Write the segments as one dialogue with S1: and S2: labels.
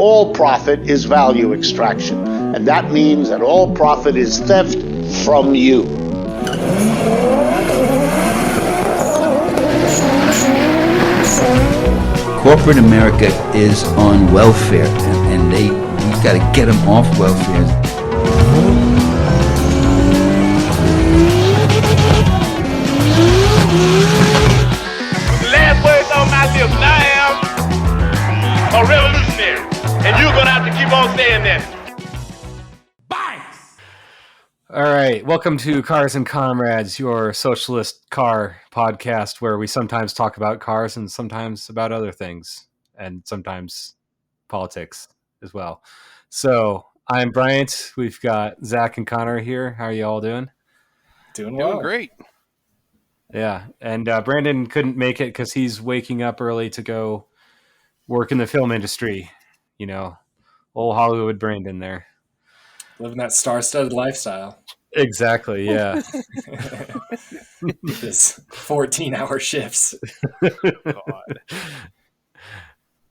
S1: all profit is value extraction. And that means that all profit is theft from you.
S2: Corporate America is on welfare, and we've got to get them off welfare.
S3: The last words on my lips, I am a revolutionary, and you're gonna have to keep on saying that. Bye.
S4: All right, welcome to Cars and Comrades, your socialist car podcast, where we sometimes talk about cars and sometimes about other things, and sometimes politics as well. So I'm Bryant. We've got Zach and Connor here. How are you all doing?
S5: Doing well.
S6: Doing great.
S4: Yeah, and Brandon couldn't make it because he's waking up early to go work in the film industry. You know, old Hollywood Brandon there.
S5: Living that star-studded lifestyle.
S4: Exactly, yeah.
S5: This 14-hour shifts.
S4: God.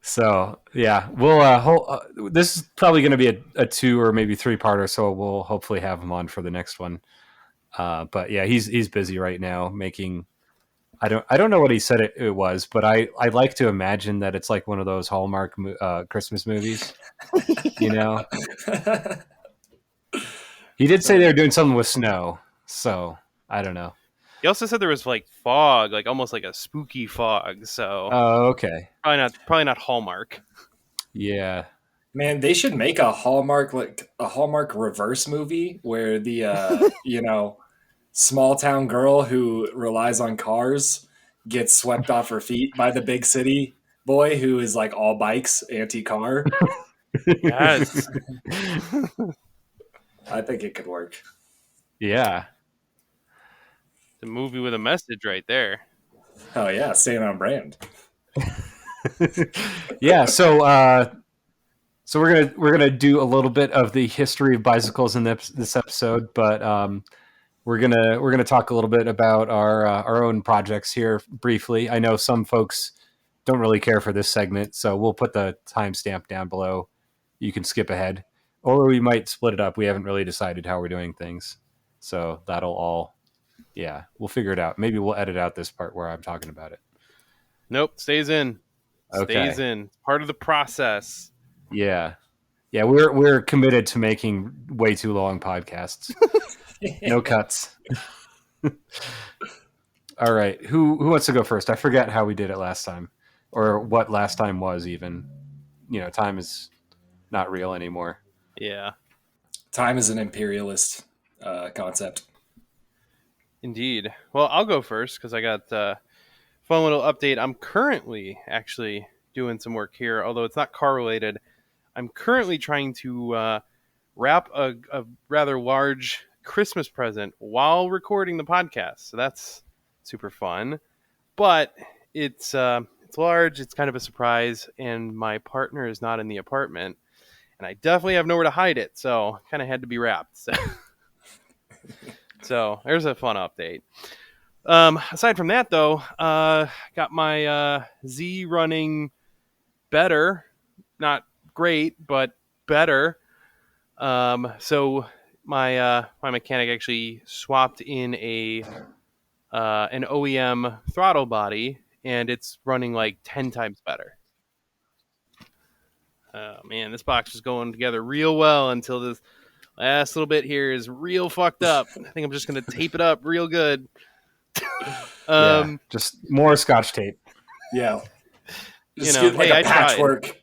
S4: So, yeah, we'll this is probably going to be a 2 or maybe 3-parter, so we'll hopefully have him on for the next one. But yeah, he's busy right now making. I don't know what he said it was, but I like to imagine that it's like one of those Hallmark Christmas movies. You know, he did say they were doing something with snow, so I don't know.
S6: He also said there was like fog, like almost like a spooky fog. So,
S4: oh, okay,
S6: probably not Hallmark.
S4: Yeah,
S5: man, they should make a Hallmark reverse movie where the small town girl who relies on cars gets swept off her feet by the big city boy who is like all bikes, anti-car.
S6: Yes.
S5: I think it could work.
S4: Yeah.
S6: The movie with a message right there.
S5: Oh yeah, staying on brand.
S4: Yeah, so we're gonna do a little bit of the history of bicycles in this episode, but we're gonna talk a little bit about our own projects here briefly. I know some folks don't really care for this segment, so we'll put the timestamp down below. You can skip ahead, or we might split it up. We haven't really decided how we're doing things, so that'll all. Yeah, we'll figure it out. Maybe we'll edit out this part where I'm talking about it.
S6: Nope, stays in.
S4: Okay.
S6: Stays in. Part of the process.
S4: Yeah, we're committed to making way too long podcasts. No cuts. All right, who wants to go first? I forget how we did it last time, or what last time was even. You know, time is not real anymore.
S6: Yeah.
S5: Time is an imperialist concept.
S6: Indeed. Well, I'll go first because I got a fun little update. I'm currently actually doing some work here, although it's not car related. I'm currently trying to wrap a rather large Christmas present while recording the podcast. So that's super fun. But it's large. It's kind of a surprise, and my partner is not in the apartment, and I definitely have nowhere to hide it. So kind of had to be wrapped. So there's a fun update. Aside from that, though, got my Z running better, not great, but better. So my mechanic actually swapped in an OEM throttle body, and it's running like 10 times better. Oh man, this box is going together real well until this last little bit here is real fucked up. I think I'm just going to tape it up real good.
S4: Just more Scotch tape.
S5: Yeah. Just
S6: You know,
S5: get like
S6: hey,
S5: a
S6: I tried.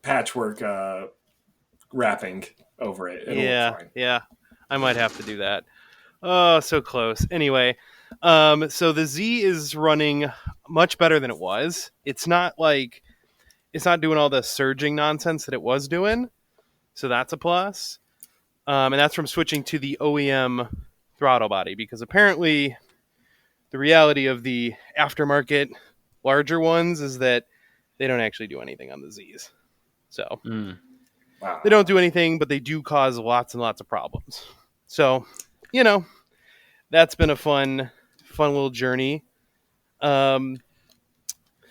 S5: patchwork wrapping over it. It'll look fine.
S6: Yeah. I might have to do that. Oh, so close. Anyway, so the Z is running much better than it was. It's not doing all the surging nonsense that it was doing. So that's a plus. And that's from switching to the OEM throttle body, because apparently the reality of the aftermarket larger ones is that they don't actually do anything on the Zs. So
S5: Wow.
S6: they don't do anything, but they do cause lots and lots of problems. So, you know, that's been a fun little journey.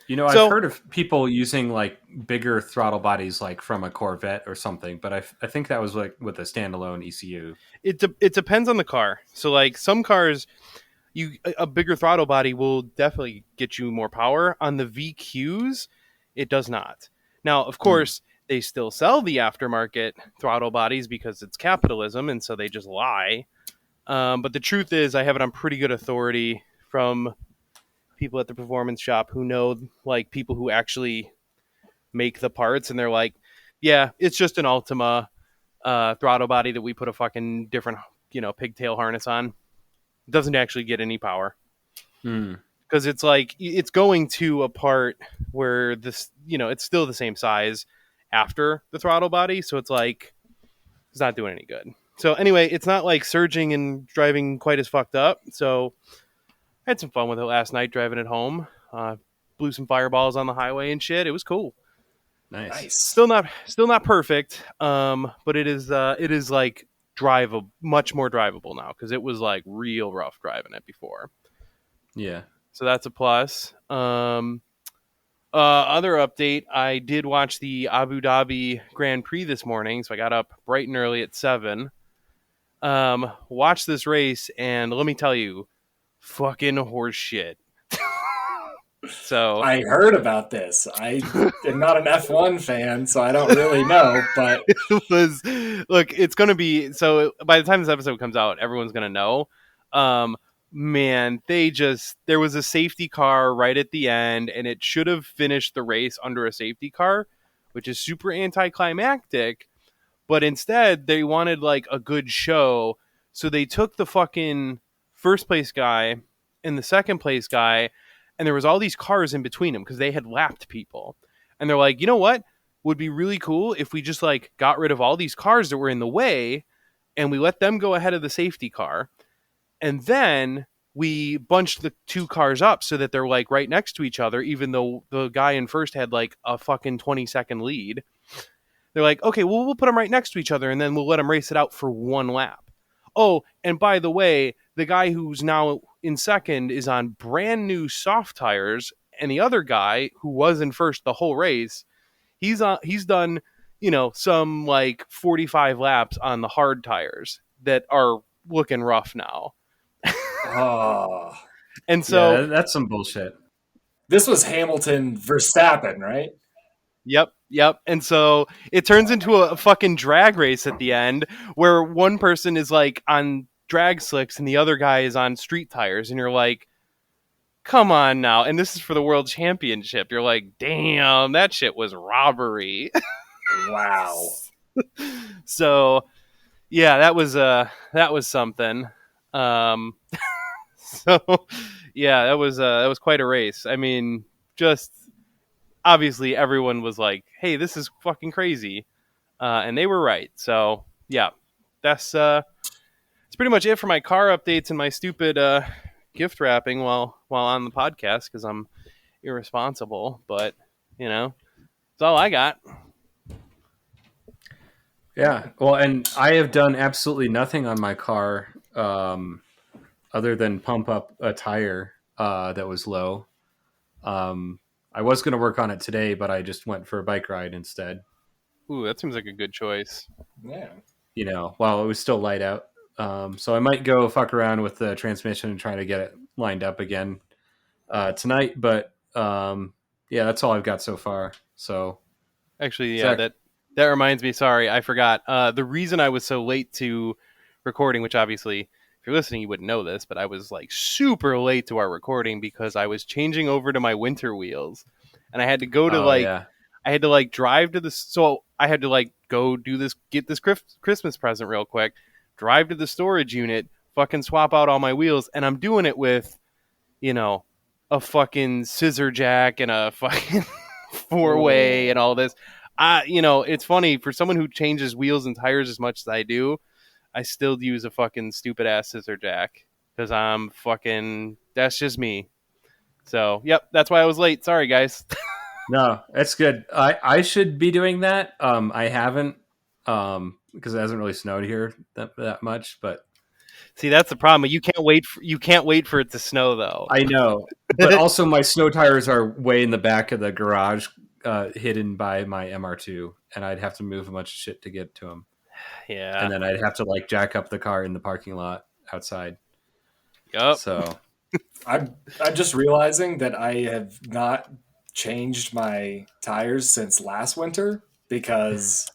S4: I've heard of people using like bigger throttle bodies, like from a Corvette or something, but I think that was like with a standalone ECU.
S6: It depends on the car. So like some cars, a bigger throttle body will definitely get you more power. On the VQs, it does not. Now, of course, they still sell the aftermarket throttle bodies because it's capitalism, and so they just lie. But the truth is, I have it on pretty good authority from people at the performance shop who know, like, people who actually make the parts, and they're like, yeah, it's just an Ultima throttle body that we put a fucking different, pigtail harness on. It doesn't actually get any power. Because it's like, it's going to a part where this, it's still the same size after the throttle body, so it's like, it's not doing any good. So anyway, it's not like surging and driving quite as fucked up. So I had some fun with it last night driving it home. Blew some fireballs on the highway and shit. It was cool.
S4: Nice.
S6: Still not perfect. But it is like much more drivable now, because it was like real rough driving it before.
S4: Yeah.
S6: So that's a plus. Other update, I did watch the Abu Dhabi Grand Prix this morning, so I got up bright and early at 7. Watched this race, and let me tell you, fucking horse shit. So
S5: I heard about this. I am not an F1 fan, so I don't really know, but
S6: it's going to be, so by the time this episode comes out, everyone's going to know. Man, there was a safety car right at the end, and it should have finished the race under a safety car, which is super anticlimactic, but instead they wanted like a good show, so they took the fucking first place guy and the second place guy, and there was all these cars in between them because they had lapped people, and they're like, you know what would be really cool if we just like got rid of all these cars that were in the way, and we let them go ahead of the safety car, and then we bunched the two cars up so that they're like right next to each other, even though the guy in first had like a fucking 20-second lead. They're like, okay, well, we'll put them right next to each other, and then we'll let them race it out for one lap. Oh, and by the way, the guy who's now in second is on brand new soft tires, and the other guy who was in first the whole race, he's done, some like 45 laps on the hard tires that are looking rough now.
S5: oh,
S6: And so
S4: that's some bullshit.
S5: This was Hamilton Verstappen, right?
S6: Yep. And so it turns into a fucking drag race at the end, where one person is like on drag slicks and the other guy is on street tires, and you're like, come on now. And this is for the world championship. You're like, damn, that shit was robbery.
S5: Wow.
S6: So yeah, that was something. So yeah, that was quite a race. I mean, just obviously everyone was like, hey, this is fucking crazy. And they were right. So yeah, that's pretty much it for my car updates and my stupid gift wrapping while on the podcast, because I'm irresponsible. But that's all I got.
S4: Yeah, well, and I have done absolutely nothing on my car other than pump up a tire that was low. I was going to work on it today, but I just went for a bike ride instead.
S6: Ooh, that seems like a good choice.
S5: Yeah.
S4: While it was still light out. So I might go fuck around with the transmission and try to get it lined up again tonight. But yeah, that's all I've got so far. So
S6: actually, yeah, that reminds me. Sorry, I forgot. The reason I was so late to recording, which obviously, if you're listening, you wouldn't know this, but I was like super late to our recording because I was changing over to my winter wheels, and I had to go to I had to like drive to the, so I had to like go do this, get this Christmas present real quick, drive to the storage unit, fucking swap out all my wheels, and I'm doing it with, a fucking scissor jack and a fucking 4-way and all this. It's funny, for someone who changes wheels and tires as much as I do, I still use a fucking stupid ass scissor jack because I'm fucking, that's just me. So, yep, that's why I was late. Sorry, guys.
S4: No, that's good. I should be doing that. I haven't because it hasn't really snowed here that much. But
S6: See, that's the problem. You can't wait. You can't wait for it to snow, though.
S4: I know, but also my snow tires are way in the back of the garage, hidden by my MR2, and I'd have to move a bunch of shit to get to them.
S6: Yeah,
S4: And then I'd have to like jack up the car in the parking lot outside.
S6: Yep.
S4: So
S5: I'm just realizing that I have not changed my tires since last winter because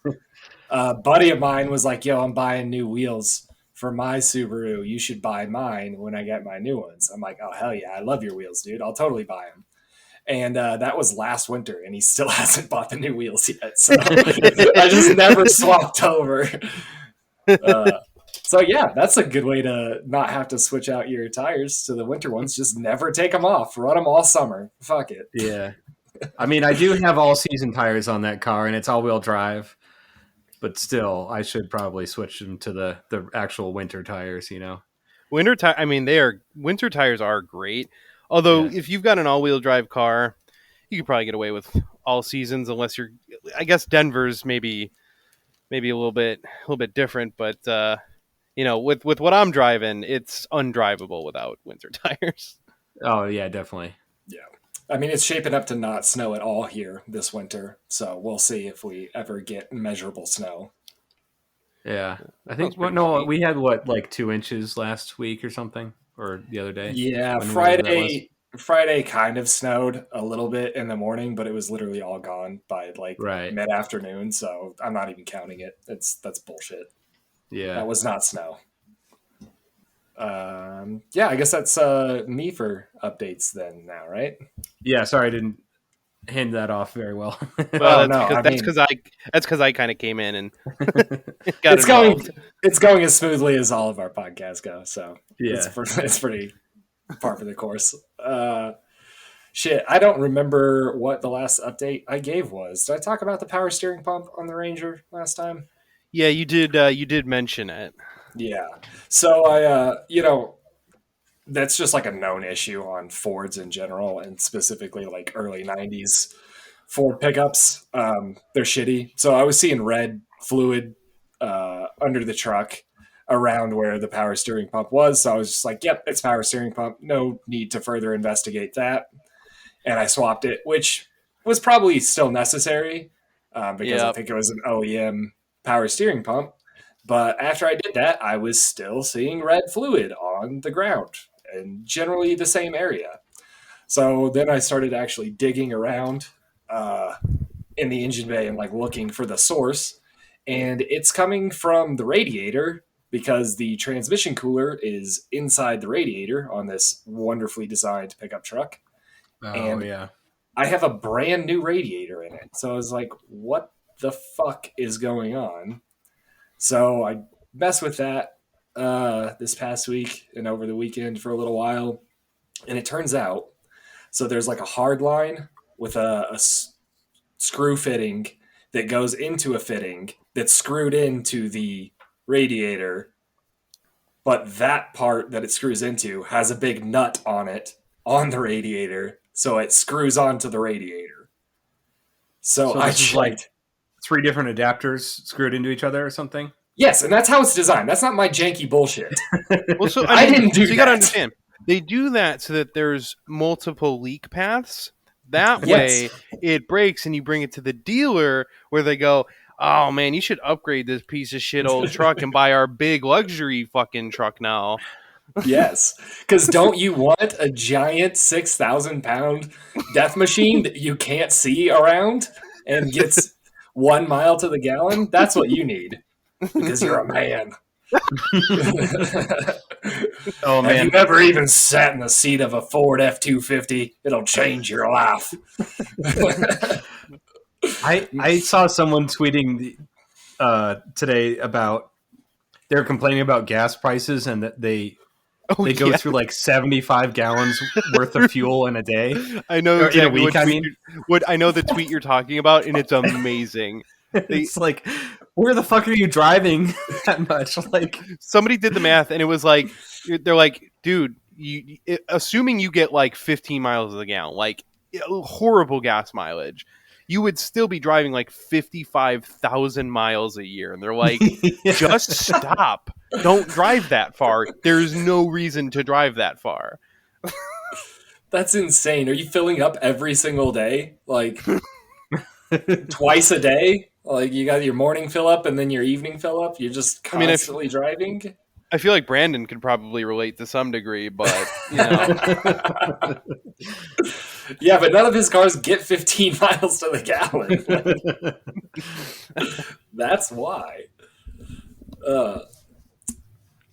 S5: a buddy of mine was like, "Yo, I'm buying new wheels for my Subaru. You should buy mine when I get my new ones." I'm like, "Oh hell yeah, I love your wheels, dude. I'll totally buy them." And that was last winter, and he still hasn't bought the new wheels yet. So I just never swapped over. So yeah, that's a good way to not have to switch out your tires to the winter ones. Just never take them off. Run them all summer. Fuck it.
S4: yeah, I mean, I do have all season tires on that car, and it's all wheel drive. But still, I should probably switch them to the actual winter tires.
S6: Winter tire. I mean, winter tires are great. Although, if you've got an all-wheel drive car, you could probably get away with all seasons, unless you're. I guess Denver's maybe a little bit different, but with what I'm driving, it's undrivable without winter tires.
S4: Oh yeah, definitely.
S5: Yeah. I mean, it's shaping up to not snow at all here this winter, so we'll see if we ever get measurable snow.
S4: Yeah, I think
S6: pretty sweet.
S4: we had like 2 inches last week or something, or the other day.
S5: Yeah,
S4: Whenever that was.
S5: Friday kind of snowed a little bit in the morning, but it was literally all gone by like
S4: Right.
S5: mid-afternoon, so I'm not even counting it. That's bullshit.
S4: Yeah.
S5: That was not snow. Yeah, I guess that's me for updates then now, right?
S4: Yeah, sorry, I didn't hand that off very well.
S6: Well,
S5: no,
S6: that's because I kind of came in and
S5: it's going as smoothly as all of our podcasts go. So
S4: Yeah.
S5: it's pretty par for the course. Shit, I don't remember what the last update I gave was. Did I talk about the power steering pump on the Ranger last time?
S6: Yeah, you did. You did mention it.
S5: Yeah. So I, that's just like a known issue on Fords in general, and specifically like early 90s Ford pickups. They're shitty. So I was seeing red fluid under the truck around where the power steering pump was. So I was just like, yep, it's power steering pump. No need to further investigate that. And I swapped it, which was probably still necessary because I think it was an OEM power steering pump. But after I did that, I was still seeing red fluid on the ground and generally the same area. So then I started actually digging around in the engine bay and like looking for the source. And it's coming from the radiator because the transmission cooler is inside the radiator on this wonderfully designed pickup truck.
S4: Oh, yeah.
S5: I have a brand new radiator in it. So I was like, what the fuck is going on? So I messed with that this past week and over the weekend for a little while. And it turns out, so there's like a hard line with a screw fitting that goes into a fitting that's screwed into the radiator. But that part that it screws into has a big nut on it on the radiator. So it screws onto the radiator. So I
S4: this is like 3 different adapters screwed into each other or something?
S5: Yes, and that's how it's designed. That's not my janky bullshit.
S6: Well, so
S5: I didn't do
S6: so you got to understand, they do that so that there's multiple leak paths. That way, it breaks, and you bring it to the dealer where they go, "Oh man, you should upgrade this piece of shit old truck and buy our big luxury fucking truck now."
S5: Yes, because don't you want a giant 6,000-pound death machine that you can't see around and gets 1 mile to the gallon? That's what you need because you're a man.
S4: Oh man,
S5: have you ever even sat in the seat of a Ford F-250? It'll change your life.
S4: I saw someone tweeting today about they're complaining about gas prices and that they go through like 75 gallons worth of fuel in a day.
S6: I know
S4: or
S6: exactly
S4: in a week.
S6: I know the tweet you're talking about, and it's amazing.
S4: It's like, where the fuck are you driving that much? Like,
S6: somebody did the math, and it was like, they're like, dude, assuming you get like 15 miles of the gallon, like horrible gas mileage, you would still be driving like 55,000 miles a year. And they're like, just stop. Don't drive that far. There's no reason to drive that far.
S5: That's insane. Are you filling up every single day? Like twice a day? Like you got your morning fill up and then your evening fill up? You're just constantly driving?
S6: I feel like Brandon could probably relate to some degree, but you know.
S5: Yeah, but none of his cars get 15 miles to the gallon. That's why.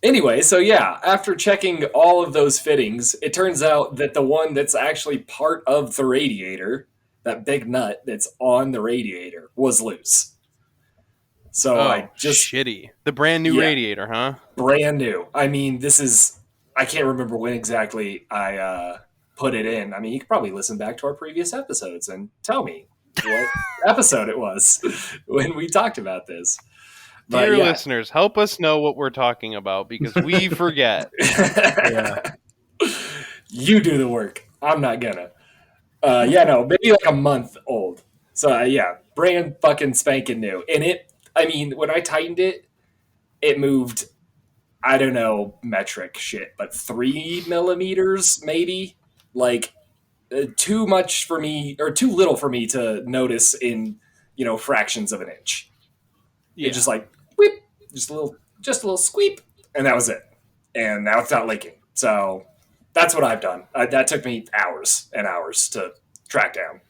S5: Anyway, so yeah, after checking all of those fittings, it turns out that the one that's actually part of the radiator, that big nut that's on the radiator, was loose. So I just
S6: shitty. The brand new radiator, huh?
S5: Brand new. I mean, I can't remember when exactly I put it in. I mean, you could probably listen back to our previous episodes and tell me what episode it was when we talked about this. But
S6: dear listeners, help us know what we're talking about because we forget.
S5: You do the work. I'm not gonna. Maybe like a month old. So brand fucking spanking new. And when I tightened it, it moved, I don't know, metric shit, but 3 millimeters maybe. Like too much for me, or too little for me to notice in, fractions of an inch. Yeah. It just like whip, just a little squeep, and that was it. And now it's not leaking. So that's what I've done. That took me hours and hours to track down.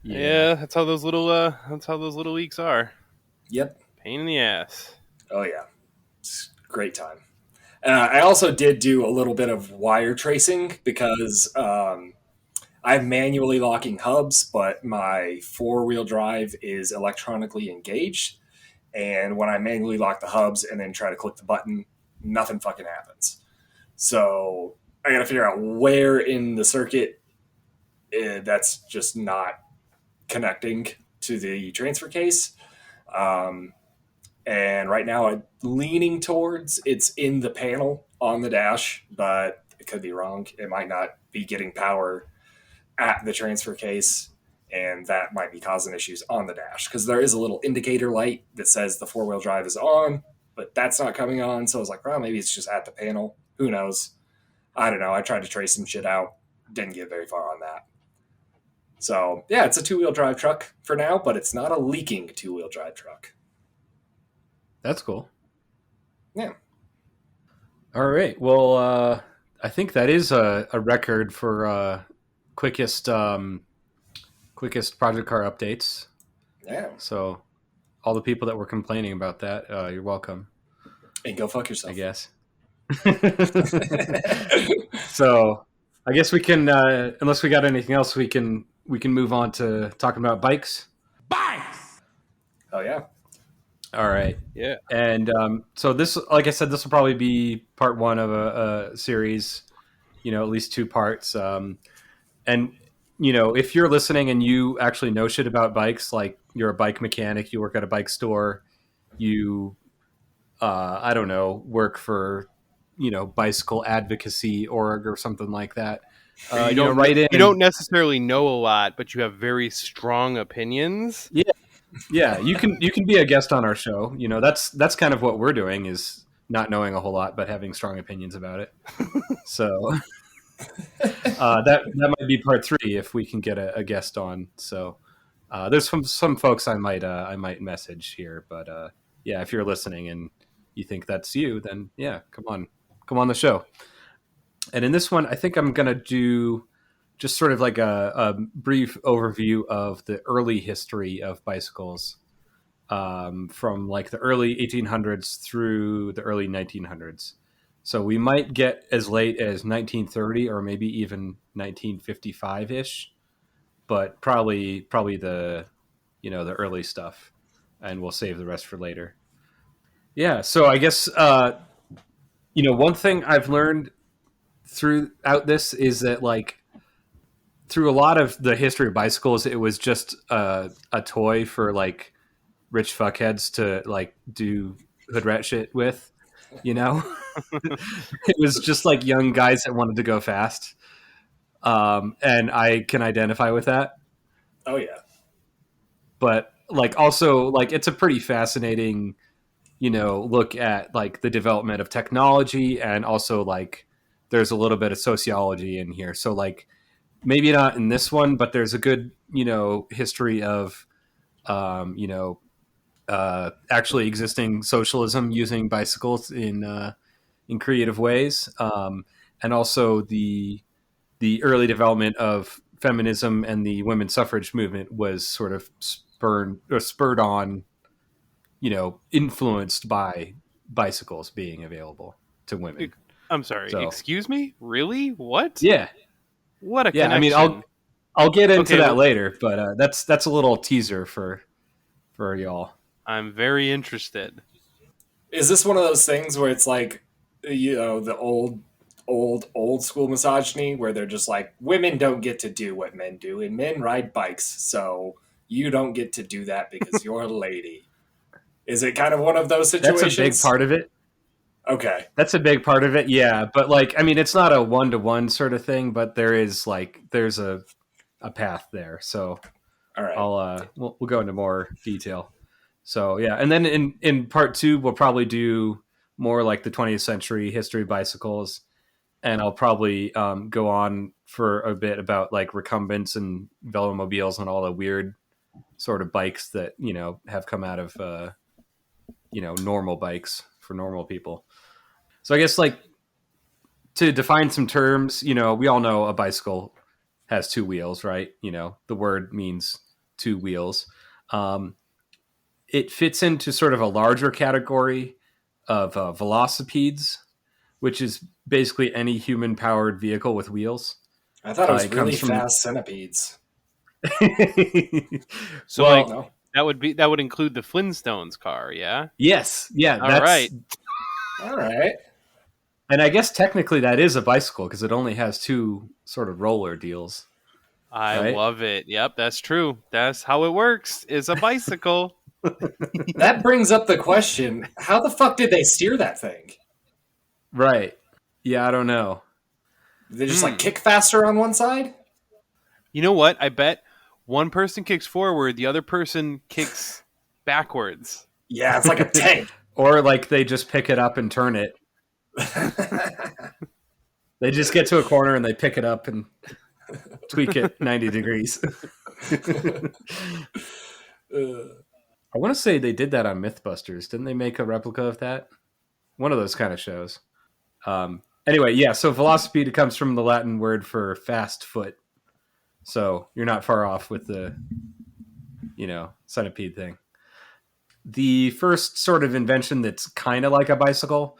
S6: Yeah, that's how those little leaks are.
S5: Yep.
S6: Pain in the ass.
S5: Oh yeah, it's a great time. I also did do a little bit of wire tracing because I'm manually locking hubs, but my 4-wheel drive is electronically engaged. And when I manually lock the hubs and then try to click the button, nothing fucking happens. So I got to figure out where in the circuit that's just not connecting to the transfer case. And right now I'm leaning towards it's in the panel on the dash, but it could be wrong. It might not be getting power at the transfer case, and that might be causing issues on the dash because there is a little indicator light that says the 4-wheel drive is on, but that's not coming on. So I was like, well, maybe it's just at the panel. Who knows? I don't know. I tried to trace some shit out. Didn't get very far on that. So yeah, it's a 2-wheel drive truck for now, but it's not a leaking 2-wheel drive truck.
S4: That's cool.
S5: Yeah.
S4: All right. Well, I think that is a record for quickest project car updates.
S5: Yeah.
S4: So all the people that were complaining about that, you're welcome.
S5: And go fuck yourself.
S4: I guess. So I guess we can, unless we got anything else, we can move on to talking about bikes.
S5: Oh yeah.
S4: All right.
S6: Yeah.
S4: And so this, like I said, this will probably be part 1 of a series, at least 2 parts. And, if you're listening and you actually know shit about bikes, like you're a bike mechanic, you work at a bike store, you, I don't know, work for, bicycle advocacy org or something like that.
S6: You don't necessarily know a lot, but you have very strong opinions.
S4: Yeah. Yeah, you can be a guest on our show. That's kind of what we're doing, is not knowing a whole lot but having strong opinions about it. So that might be part 3 if we can get a guest on. So there's some folks I might message here, but yeah, if you're listening and you think that's you, then yeah, come on the show. And in this one, I think I'm gonna do just sort of like a brief overview of the early history of bicycles, from like the early 1800s through the early 1900s. So we might get as late as 1930 or maybe even 1955-ish, but probably the the early stuff, and we'll save the rest for later. Yeah, so I guess one thing I've learned throughout this is that, like, through a lot of the history of bicycles, it was just a toy for like rich fuckheads to like do hood rat shit with, It was just like young guys that wanted to go fast, and I can identify with that.
S5: Oh yeah.
S4: But like also like it's a pretty fascinating, look at like the development of technology, and also like there's a little bit of sociology in here. So like maybe not in this one, but there's a good, history of um, you know actually existing socialism using bicycles in creative ways, and also the early development of feminism and the women's suffrage movement was sort of spurred on, influenced by bicycles being available to women.
S6: I'm sorry.
S4: So
S6: Excuse me? Really? What?
S4: yeah,
S6: What a
S4: yeah. I mean,
S6: connection.
S4: I'll get into
S6: Okay,
S4: that
S6: well,
S4: later, but that's a little teaser for y'all.
S6: I'm very interested.
S5: Is this one of those things where it's like, the old school misogyny where they're just like, women don't get to do what men do and men ride bikes, so you don't get to do that because you're a lady? Is it kind of one of those
S4: That's a big
S5: situations?
S4: part of it.
S5: Okay.
S4: That's a big part of it, yeah. But like, I mean, it's not a one-to-one sort of thing, but there's a path there. So
S5: All right.
S4: we'll go into more detail. So yeah, and then in part two we'll probably do more like the 20th century history of bicycles, and I'll probably go on for a bit about like recumbents and velomobiles and all the weird sort of bikes that have come out of normal bikes for normal people. So I guess like to define some terms, we all know a bicycle has two wheels, right? The word means two wheels. It fits into sort of a larger category of velocipedes, which is basically any human powered vehicle with wheels.
S5: I thought it was
S4: It
S5: really
S4: comes from.
S5: fast centipedes.
S6: So
S4: Well,
S6: like
S5: No.
S6: that would include the Flintstones car, yeah?
S4: yes, yeah,
S6: All
S4: that's
S6: right.
S5: All right.
S4: and I guess technically that is a bicycle because it only has two sort of roller deals,
S6: I
S4: right?
S6: love it. Yep, that's true. That's how it works. Is a bicycle.
S5: That brings up the question: how the fuck did they steer that thing?
S4: Right. Yeah, I don't know.
S5: Did they just like kick faster on one side?
S6: You know what? I bet one person kicks forward, the other person kicks backwards.
S5: Yeah, it's like a tank.
S4: Or like they just pick it up and turn it. They just get to a corner and they pick it up and tweak it 90 degrees. I want to say they did that on Mythbusters. Didn't they make a replica of that? One of those kind of shows. Anyway, yeah, so velocipede comes from the Latin word for fast foot. So you're not far off with the, centipede thing. The first sort of invention that's kind of like a bicycle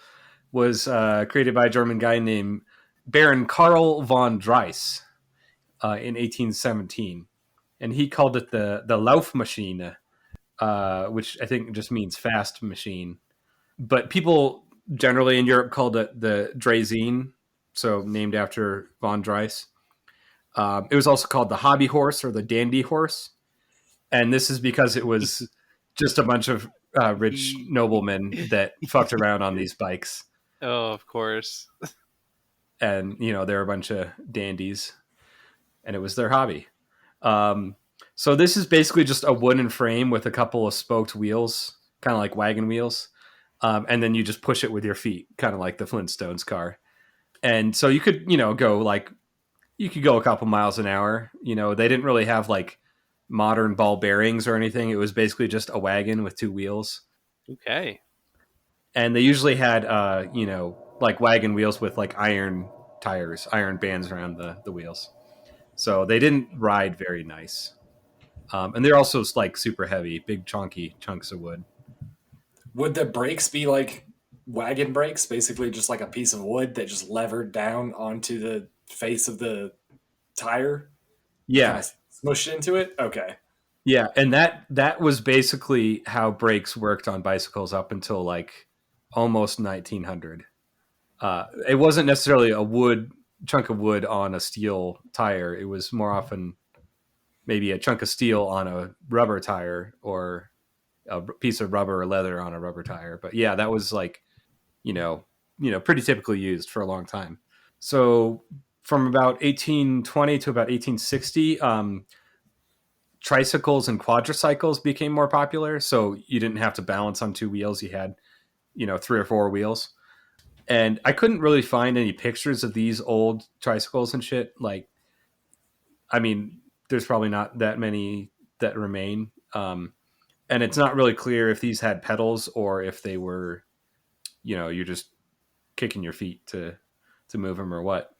S4: was created by a German guy named Baron Karl von Drais in 1817. And he called it the Laufmaschine, which I think just means fast machine. But people generally in Europe called it the Draisine, so named after von Drais. It was also called the hobby horse or the dandy horse. And this is because it was just a bunch of rich noblemen that fucked around on these bikes.
S6: Oh, of course.
S4: And, they're a bunch of dandies. And it was their hobby. So this is basically just a wooden frame with a couple of spoked wheels, kind of like wagon wheels. And then you just push it with your feet, kind of like the Flintstones car. And so you could, you could go a couple miles an hour. They didn't really have like modern ball bearings or anything. It was basically just a wagon with two wheels.
S6: Okay.
S4: And they usually had, like wagon wheels with like iron tires, iron bands around the wheels. So they didn't ride very nice. And they're also like super heavy, big chunky chunks of wood.
S5: Would the brakes be like wagon brakes, basically just like a piece of wood that just levered down onto the face of the tire?
S4: Yeah.
S5: Kind of smushed into it? Okay.
S4: Yeah. And that was basically how brakes worked on bicycles up until like almost 1900. It wasn't necessarily a chunk of wood on a steel tire. It was more often maybe a chunk of steel on a rubber tire or a piece of rubber or leather on a rubber tire. But yeah, that was like, pretty typically used for a long time. So from about 1820 to about 1860, tricycles and quadricycles became more popular. So you didn't have to balance on two wheels. You had, 3 or 4 wheels. And I couldn't really find any pictures of these old tricycles and shit. Like, I mean, there's probably not that many that remain. And it's not really clear if these had pedals or if they were, you're just kicking your feet to move them or what.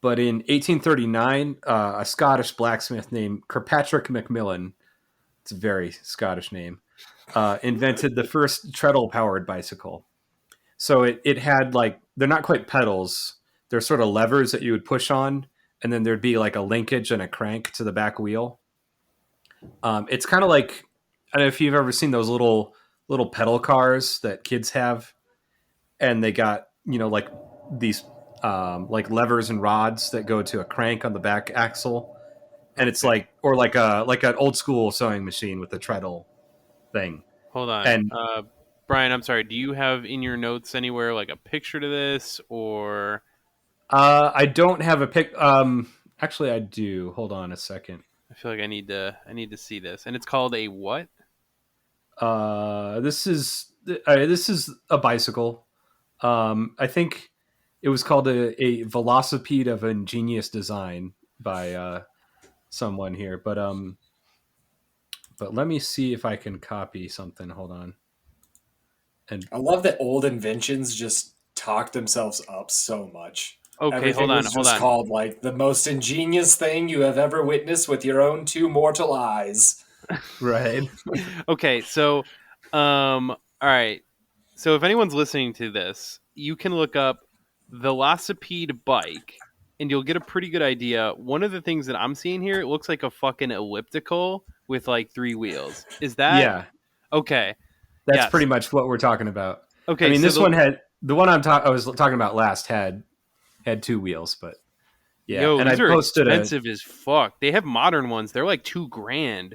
S4: But in 1839, a Scottish blacksmith named Kirkpatrick Macmillan, it's a very Scottish name, invented the first treadle-powered bicycle. So it had they're not quite pedals. They're sort of levers that you would push on, and then there'd be like a linkage and a crank to the back wheel. It's kind of like, I don't know if you've ever seen those little pedal cars that kids have, and they got, like these like levers and rods that go to a crank on the back axle. And it's like an old school sewing machine with a treadle thing.
S6: Hold on.
S4: And
S6: Brian, I'm sorry. Do you have in your notes anywhere like a picture to this, or?
S4: I don't have a pic. Actually, I do. Hold on a second.
S6: I feel like I need to see this. And it's called a what?
S4: This is a bicycle. I think it was called a velocipede of ingenious design by someone here. But let me see if I can copy something. Hold on. And
S5: I love that old inventions just talk themselves up so much.
S6: Okay,
S5: Everything was just called like the most ingenious thing you have ever witnessed with your own 2 mortal eyes.
S4: Right.
S6: Okay, so all right. So if anyone's listening to this, you can look up velocipede bike and you'll get a pretty good idea. One of the things that I'm seeing here, it looks like a fucking elliptical with like 3 wheels. Is that?
S4: Yeah.
S6: Okay.
S4: That's pretty much what we're talking about.
S6: Okay.
S4: I mean,
S6: so
S4: this one had the one I was talking about last had 2 wheels, but yeah.
S6: Yo,
S4: and
S6: these
S4: I
S6: are
S4: posted
S6: expensive as fuck. They have modern ones. They're like $2,000.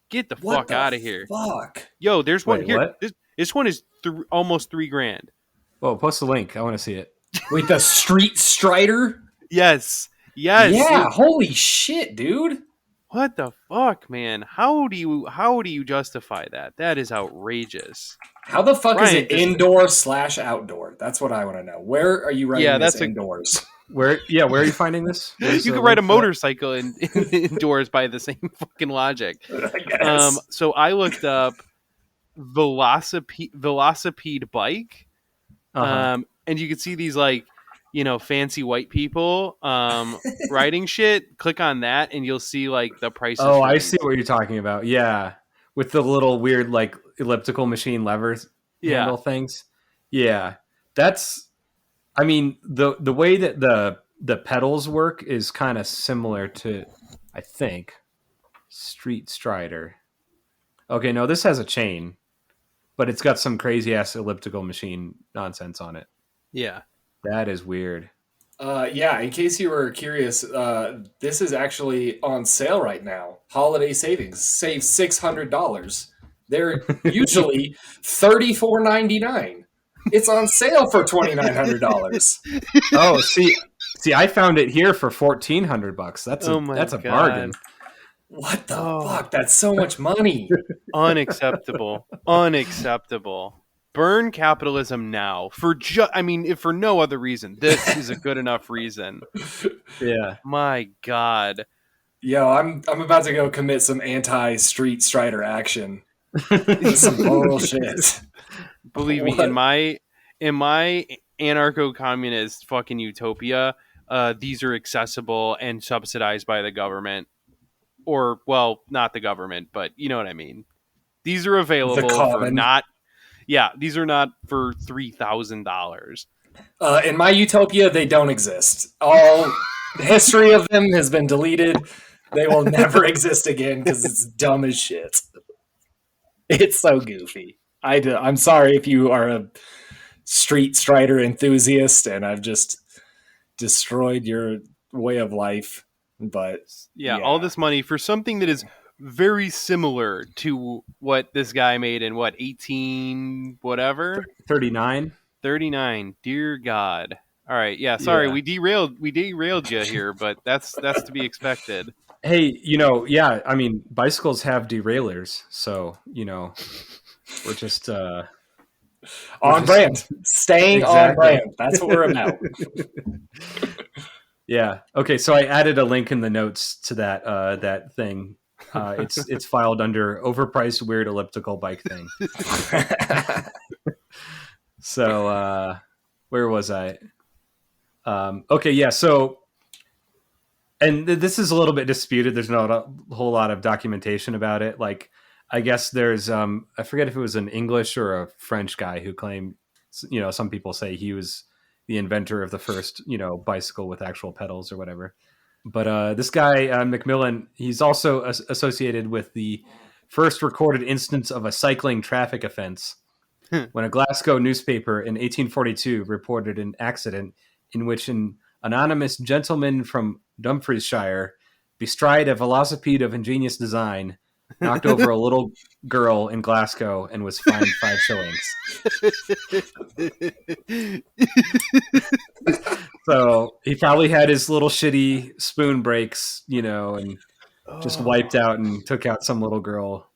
S6: Get the fuck out of here.
S5: Fuck.
S6: Yo, there's one
S4: Wait,
S6: here.
S4: what?
S6: This one is almost $3,000.
S4: Whoa, post the link. I want to see it.
S5: Wait, the Street Strider?
S6: Yes.
S5: Yeah, holy shit, dude.
S6: What the fuck, man? How do you justify that? That is outrageous.
S5: How the fuck is
S6: Brian,
S5: it indoor/outdoor? That's what I want to know. Where are you writing this indoors?
S4: Where are you finding this?
S6: You can ride a motorcycle indoors by the same fucking logic. So I looked up velocipede bike, and you can see these like, fancy white people riding shit. Click on that, and you'll see like the prices.
S4: Oh, I see what you're talking about. Yeah, with the little weird like elliptical machine levers handle things. Yeah, that's. I mean, the way that the pedals work is kind of similar to, I think, Street Strider. Okay, no, this has a chain, but it's got some crazy ass elliptical machine nonsense on it.
S6: Yeah.
S4: That is weird.
S5: Yeah, in case you were curious, this is actually on sale right now. Holiday savings. Save $600. They're usually $34.99. It's on sale for $2,900.
S4: Oh, see, I found it here for $1,400. That's a bargain.
S5: What the fuck? That's so much money.
S6: Unacceptable. Burn capitalism now if for no other reason. This is a good enough reason.
S4: Yeah.
S6: My God.
S5: Yo, I'm about to go commit some anti-Street Strider action. Some bullshit.
S6: Believe me, in my anarcho-communist fucking utopia, these are accessible and subsidized by the government. Or, well, not the government, but you know what I mean. These are available for not... Yeah, these are not for $3,000.
S5: In my utopia, they don't exist. All history of them has been deleted. They will never exist again because it's dumb as shit. It's so goofy. I'm sorry if you are a Street Strider enthusiast and I've just destroyed your way of life. But
S6: yeah, all this money for something that is very similar to what this guy made in 18 whatever
S4: 39.
S6: Dear God. All right, yeah, sorry, we derailed you here, but that's to be expected.
S4: Hey, yeah, I mean, bicycles have derailleurs, so we're just
S5: On brand. Staying on
S4: Exactly.
S5: brand. That's what we're about.
S4: Yeah. Okay. So I added a link in the notes to that thing. It's filed under overpriced weird elliptical bike thing. So where was I? Okay. Yeah. So, and this is a little bit disputed. There's not a whole lot of documentation about it. Like, I guess there's I forget if it was an English or a French guy who claimed. Some people say he was the inventor of the first bicycle with actual pedals or whatever. But this guy, Macmillan, he's also associated with the first recorded instance of a cycling traffic offense when a Glasgow newspaper in 1842 reported an accident in which an anonymous gentleman from Dumfriesshire, bestride a velocipede of ingenious design, knocked over a little girl in Glasgow and was fined 5 shillings. So he probably had his little shitty spoon breaks, and just wiped out and took out some little girl.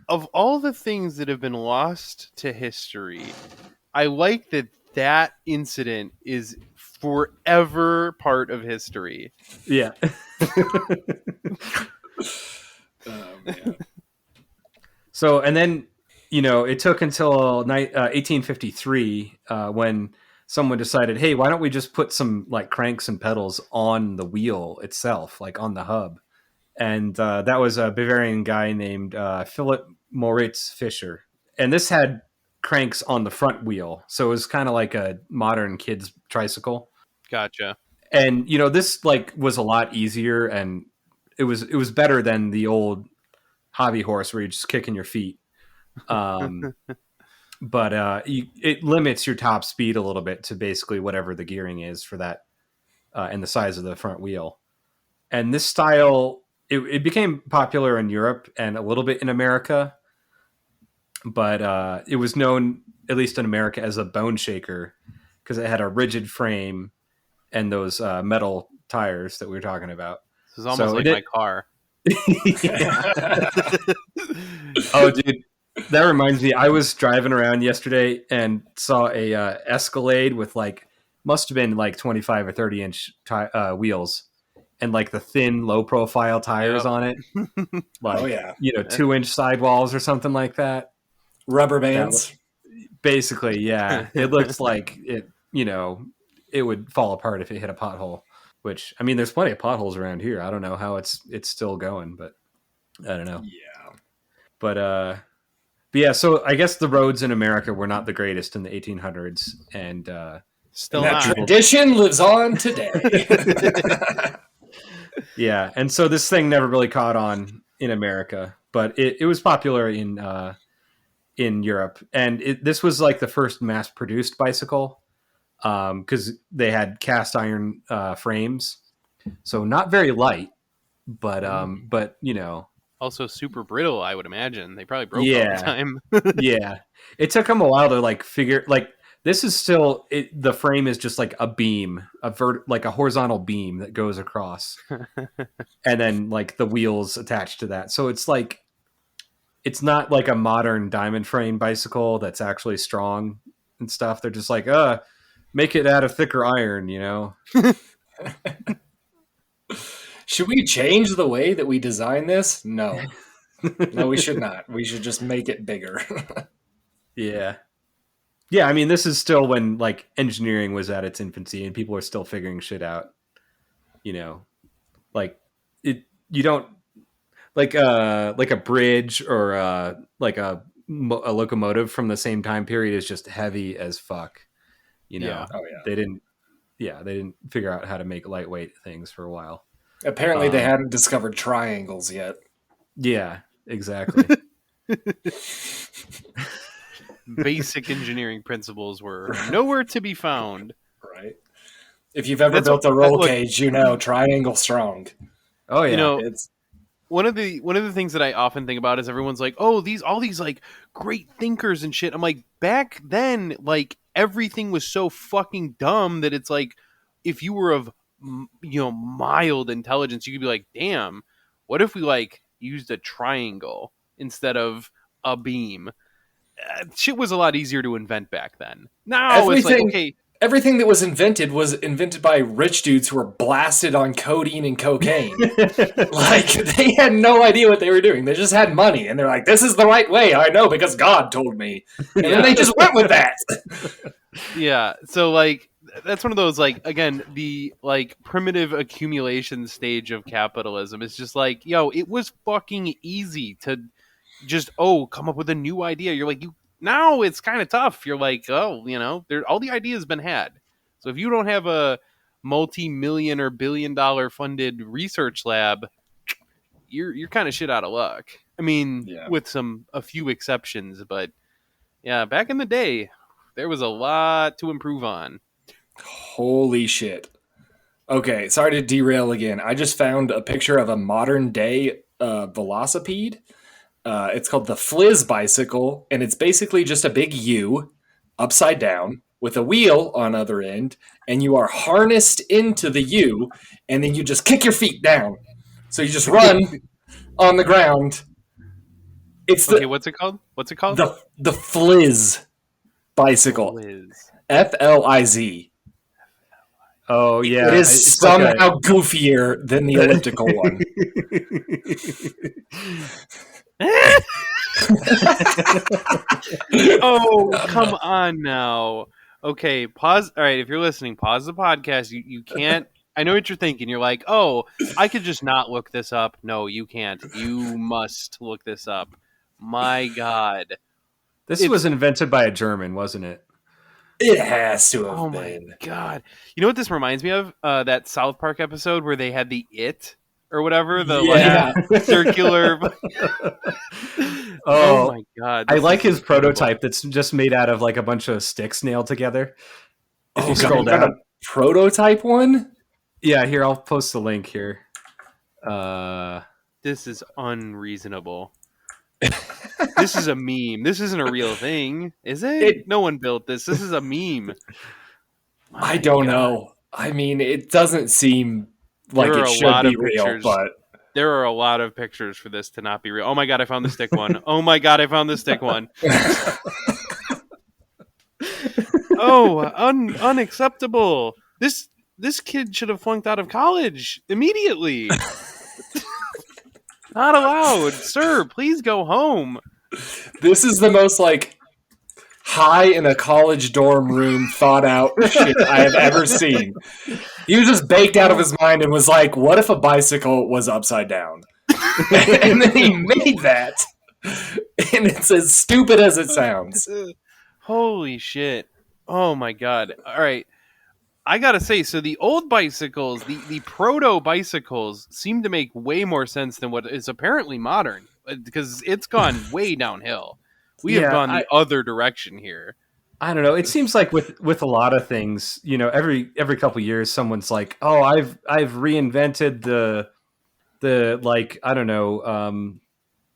S6: Of all the things that have been lost to history, I like that incident is forever part of history.
S4: Yeah.
S5: Oh, man.
S4: So, and then, it took until 1853 when someone decided, hey, why don't we just put some like cranks and pedals on the wheel itself, like on the hub? And that was a Bavarian guy named Philip Moritz Fischer. And this had cranks on the front wheel. So it was kind of like a modern kid's tricycle.
S6: Gotcha.
S4: And, this like was a lot easier, and it was better than the old hobby horse where you're just kicking your feet. But it limits your top speed a little bit to basically whatever the gearing is for that and the size of the front wheel. And this style, it became popular in Europe and a little bit in America, but it was known, at least in America, as a bone shaker because it had a rigid frame and those metal tires that we were talking about.
S6: This is almost like my car.
S4: Oh, dude, that reminds me. I was driving around yesterday and saw a Escalade with must have been 25 or 30-inch wheels and the thin, low-profile tires on it.
S5: Oh yeah,
S4: 2-inch sidewalls or something like that.
S5: Rubber bands.
S4: Basically, yeah. It looks like it. It would fall apart if it hit a pothole. Which, I mean, there's plenty of potholes around here. I don't know how it's still going, but I don't know.
S5: Yeah.
S4: But yeah, so I guess the roads in America were not the greatest in the 1800s, and
S6: still
S5: that
S6: not.
S5: Tradition lives on today.
S4: Yeah, and so this thing never really caught on in America, but it was popular in Europe, and this was the first mass-produced bicycle. Because they had cast iron frames, so not very light, but
S6: also super brittle. I would imagine they probably broke all the time.
S4: Yeah, it took them a while to figure. This is still the frame is just a beam, a horizontal beam that goes across, and then the wheels attached to that. So it's it's not like a modern diamond frame bicycle that's actually strong and stuff. They're just make it out of thicker iron,
S5: Should we change the way that we design this? No. No, we should not. We should just make it bigger.
S4: Yeah. Yeah, I mean, this is still when engineering was at its infancy and people are still figuring shit out. You don't a bridge or a locomotive from the same time period is just heavy as fuck.
S5: Yeah. Oh, yeah.
S4: They didn't figure out how to make lightweight things for a while.
S5: Apparently they hadn't discovered triangles yet.
S4: Yeah, exactly.
S6: Basic engineering principles were nowhere to be found.
S5: Right. If you've ever built a roll cage, triangle strong.
S4: Oh yeah.
S6: It's one of the things that I often think about is everyone's like, oh, all these great thinkers and shit. I'm like, back then, everything was so fucking dumb that it's if you were of mild intelligence, you could be like, damn, what if we like used a triangle instead of a beam? Shit was a lot easier to invent back then. Now it's like, okay,
S5: everything that was invented by rich dudes who were blasted on codeine and cocaine. Like, they had no idea what they were doing. They just had money, and they're like, this is the right way. I know, because God told me. And then they just went with that.
S6: Yeah, so like that's one of those, like, again, the like primitive accumulation stage of capitalism is just like, yo, it was fucking easy to just come up with a new idea. You're like, now it's kind of tough. You're like, all the ideas been had. So if you don't have a multi-million or billion-dollar funded research lab, you're kind of shit out of luck. I mean, with a few exceptions, but yeah, back in the day, there was a lot to improve on.
S5: Holy shit. Okay, sorry to derail again. I just found a picture of a modern day velocipede. It's called the Fliz bicycle, and it's basically just a big U upside down with a wheel on other end, and you are harnessed into the U, and then you just kick your feet down. So you just run on the ground. It's
S6: what's it called?
S5: The Fliz bicycle. Fliz.
S4: Oh yeah,
S5: it is somehow goofier than the elliptical one.
S6: Oh, come on now. Okay, pause. All right, if you're listening, pause the podcast. You can't. I know what you're thinking. You're like, oh, I could just not look this up. No, you can't. You must look this up. My God.
S4: This was invented by a German, wasn't it?
S5: It has to have been.
S6: Oh my God. You know what this reminds me of? That South Park episode where they had the It or whatever, like circular. Oh my God.
S4: I like his prototype that's just made out of like a bunch of sticks nailed together. If you scroll down.
S5: A prototype one?
S4: Yeah, here, I'll post the link here.
S6: This is unreasonable. This is a meme. This isn't a real thing, is it? No one built this. This is a meme.
S5: I don't know. I mean, it doesn't seem like it should be real, but
S6: there are a lot of pictures for this to not be real. Oh my God, I found the stick one. Oh my God, I found the stick one. Unacceptable. This kid should have flunked out of college immediately. Not allowed. Sir, please go home.
S5: This is the most like high in a college dorm room thought out shit I have ever seen. He was just baked out of his mind and was like, what if a bicycle was upside down? And then he made that. And it's as stupid as it sounds.
S6: Holy shit. Oh my God. All right. I gotta say, so the old bicycles, the proto bicycles, seem to make way more sense than what is apparently modern, because it's gone way downhill. We have gone the other direction here.
S4: I don't know. It seems like with a lot of things, every couple of years, someone's like, "Oh, I've reinvented the like, I don't know,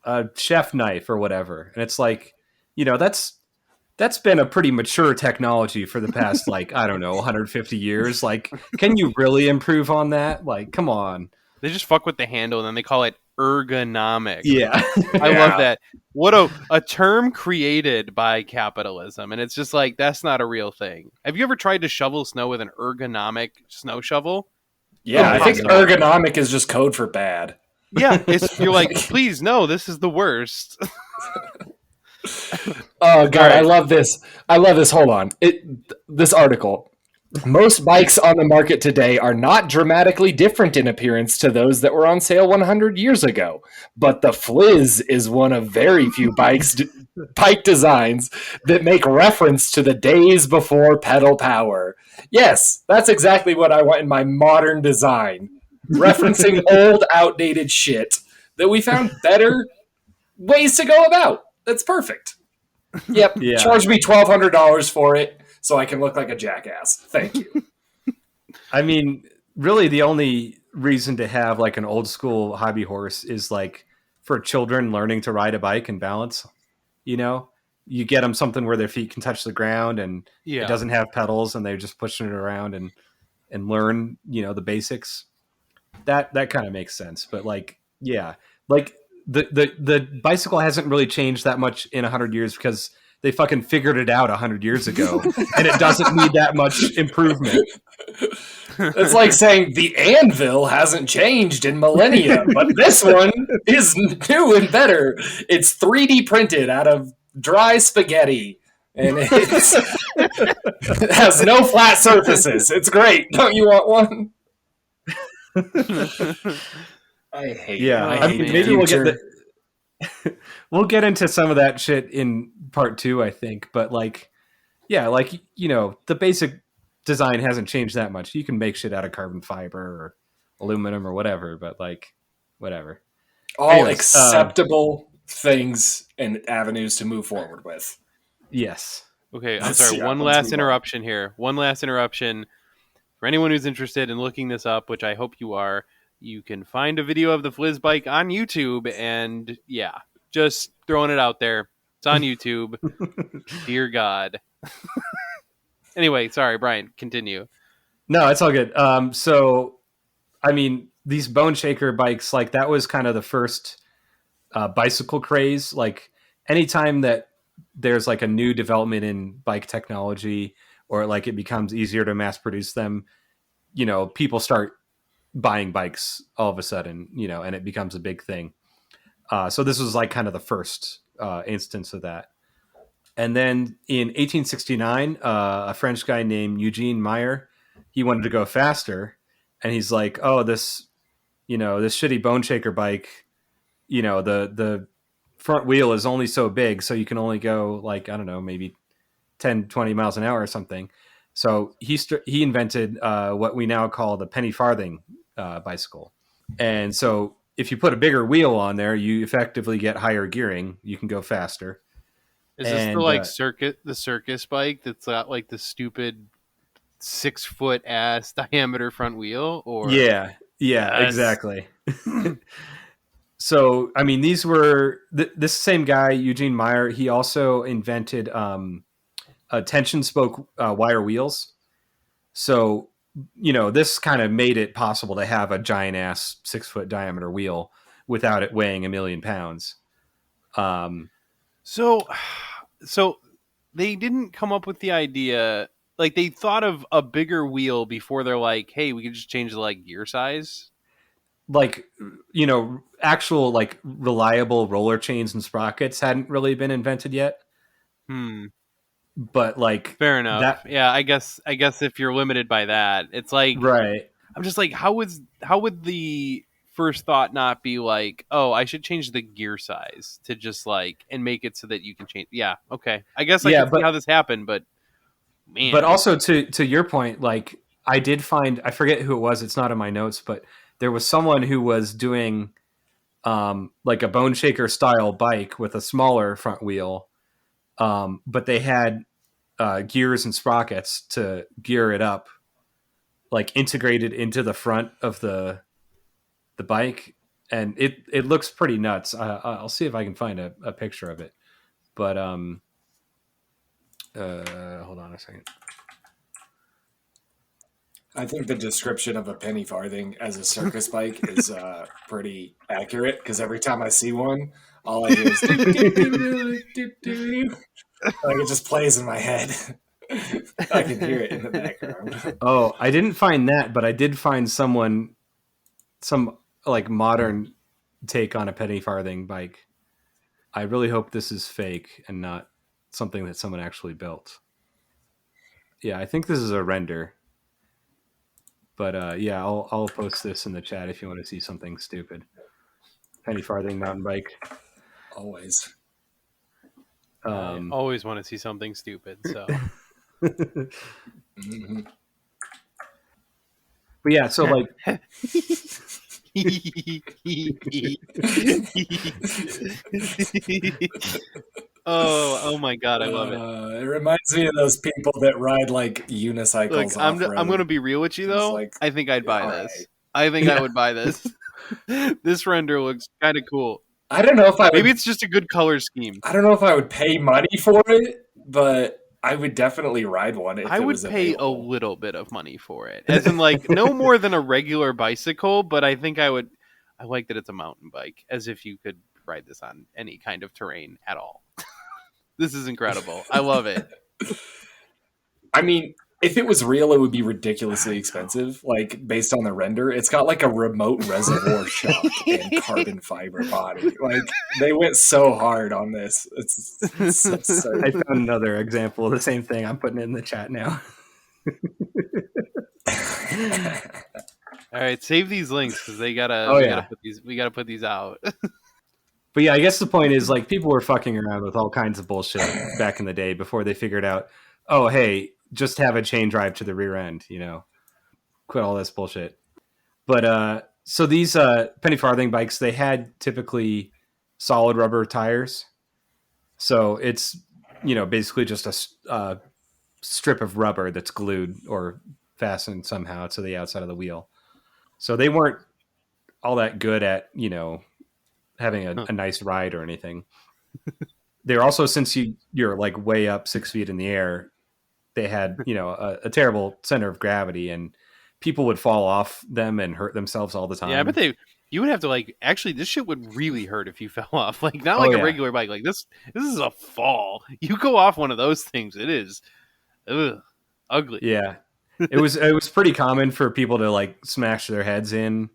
S4: a chef knife or whatever," and it's like, that's been a pretty mature technology for the past, like, I don't know, 150 years. Like, can you really improve on that? Like, come on.
S6: They just fuck with the handle and then they call it ergonomic.
S4: Yeah.
S6: I love that. What a term created by capitalism. And it's just like, that's not a real thing. Have you ever tried to shovel snow with an ergonomic snow shovel?
S5: Yeah, I think ergonomic is just code for bad.
S6: Yeah, you're like, please, no, this is the worst.
S5: Oh God, right. I love this. Hold on. This article. Most bikes on the market today are not dramatically different in appearance to those that were on sale 100 years ago. But the Fliz is one of very few bike designs that make reference to the days before pedal power. Yes, that's exactly what I want in my modern design. Referencing old, outdated shit that we found better ways to go about. That's perfect. Yep. Yeah. Charge me $1,200 for it so I can look like a jackass. Thank you.
S4: I mean, really the only reason to have like an old school hobby horse is like for children learning to ride a bike and balance. You get them something where their feet can touch the ground and it doesn't have pedals and they're just pushing it around. And and learn, the basics. That kind of makes sense. But like, yeah, like the bicycle hasn't really changed that much in 100 years because they fucking figured it out 100 years ago, and it doesn't need that much improvement.
S5: It's like saying the anvil hasn't changed in millennia, but this one is new and better. It's 3D printed out of dry spaghetti, and it has no flat surfaces. It's great. Don't you want one? I hate.
S4: Yeah,
S5: I hate
S4: maybe we'll get into some of that shit in part 2, I think. But like, yeah, like the basic design hasn't changed that much. You can make shit out of carbon fiber or aluminum or whatever, but like, whatever.
S5: All
S4: Anyways,
S5: acceptable things and avenues to move forward with.
S4: Yes.
S6: Okay, I'm sorry. One last interruption here. One last interruption. For anyone who's interested in looking this up, which I hope you are, you can find a video of the Fliz bike on YouTube, and yeah, just throwing it out there. It's on YouTube. Dear God. Anyway, sorry, Brian, continue.
S4: No, it's all good. So, I mean, these Bone Shaker bikes, like that was kind of the first bicycle craze. Like anytime that there's like a new development in bike technology, or like it becomes easier to mass produce them, people start buying bikes all of a sudden, and it becomes a big thing. So this was like kind of the first instance of that. And then in 1869, a French guy named Eugene Meyer, he wanted to go faster. And he's like, oh, this shitty Bone Shaker bike, the front wheel is only so big. So you can only go like, I don't know, maybe 10, 20 miles an hour or something. So he invented what we now call the penny farthing bicycle. And so if you put a bigger wheel on there, you effectively get higher gearing. You can go faster.
S6: Is this the circus bike that's got like the stupid 6-foot ass diameter front wheel? Or
S4: yeah, exactly. So I mean, these were this same guy, Eugene Meyer. He also invented tension spoke wire wheels. So this kind of made it possible to have a giant ass 6-foot diameter wheel without it weighing 1 million pounds.
S6: So they didn't come up with the idea, like they thought of a bigger wheel before they're like, hey, we could just change the like gear size.
S4: Like, actual like reliable roller chains and sprockets hadn't really been invented yet. But like,
S6: fair enough. Yeah, I guess if you're limited by that, it's like,
S4: right.
S6: I'm just like, how would the first thought not be like, oh, I should change the gear size to just like, and make it so that you can change. Yeah. Okay. I guess I can see how this happened, but man.
S4: But also to your point, like I did find, I forget who it was. It's not in my notes, but there was someone who was doing like a Bone Shaker style bike with a smaller front wheel. But they had gears and sprockets to gear it up, like integrated into the front of the bike, and it looks pretty nuts. I'll see if I can find a picture of it, but hold on a second.
S5: I think the description of a penny farthing as a circus bike is pretty accurate, because every time I see one, all I hear is like it just plays in my head. I can hear it in the background.
S4: Oh, I didn't find that, but I did find some like modern take on a penny farthing bike. I really hope this is fake and not something that someone actually built. Yeah, I think this is a render. But yeah, I'll post this in the chat if you want to see something stupid. Penny farthing mountain bike.
S5: Always.
S6: I always want to see something stupid. So.
S5: Mm-hmm.
S4: But yeah, so like.
S6: Oh my god, I love it.
S5: It reminds me of those people that ride like unicycles.
S6: Look, I'm going to be real with you though. Like, I think I'd buy this. Right. I think I would buy this. This render looks kind of cool.
S5: I don't know if maybe
S6: it's just a good color scheme.
S5: I don't know if I would pay money for it, but I would definitely ride one if
S6: I
S5: it
S6: would
S5: was
S6: pay a
S5: available.
S6: little bit of money for it, as in like no more than a regular bicycle. But I think I would. I like that it's a mountain bike, as if you could ride this on any kind of terrain at all. This is incredible. I love it.
S5: I mean, if it was real, it would be ridiculously expensive. Like based on the render, it's got like a remote reservoir shock and carbon fiber body. Like they went so hard on this. It's so
S4: I
S5: absurd.
S4: found another example of the same thing. I'm putting it in the chat now.
S6: All right, save these links because they gotta.
S4: Oh,
S6: we
S4: yeah.
S6: gotta put these. We gotta put these out.
S4: But yeah, I guess the point is like people were fucking around with all kinds of bullshit back in the day before they figured out, oh, hey, just have a chain drive to the rear end, you know, quit all this bullshit. But so these penny farthing bikes, they had typically solid rubber tires. So it's, you know, basically just a strip of rubber that's glued or fastened somehow to the outside of the wheel. So they weren't all that good at, you know, having a nice ride or anything. They're also, since you're like way up 6 feet in the air, they had, you know, a terrible center of gravity, and people would fall off them and hurt themselves all the time.
S6: Yeah, but you would have to like actually. This shit would really hurt if you fell off. Like not like a regular bike. Like this is a fall. You go off one of those things, it is ugly.
S4: Yeah, it was pretty common for people to like smash their heads in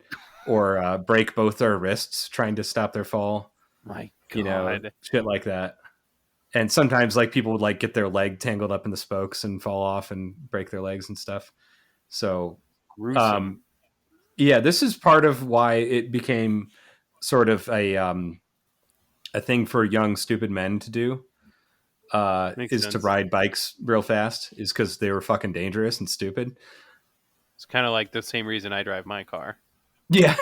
S4: or break both their wrists trying to stop their fall.
S6: My God.
S4: You know, shit like that. And sometimes like people would like get their leg tangled up in the spokes and fall off and break their legs and stuff. So, yeah, this is part of why it became sort of a thing for young, stupid men to do. Is
S6: sense.
S4: to ride bikes real fast, is because they were fucking dangerous and stupid.
S6: It's kind of like the same reason I drive my car.
S4: Yeah.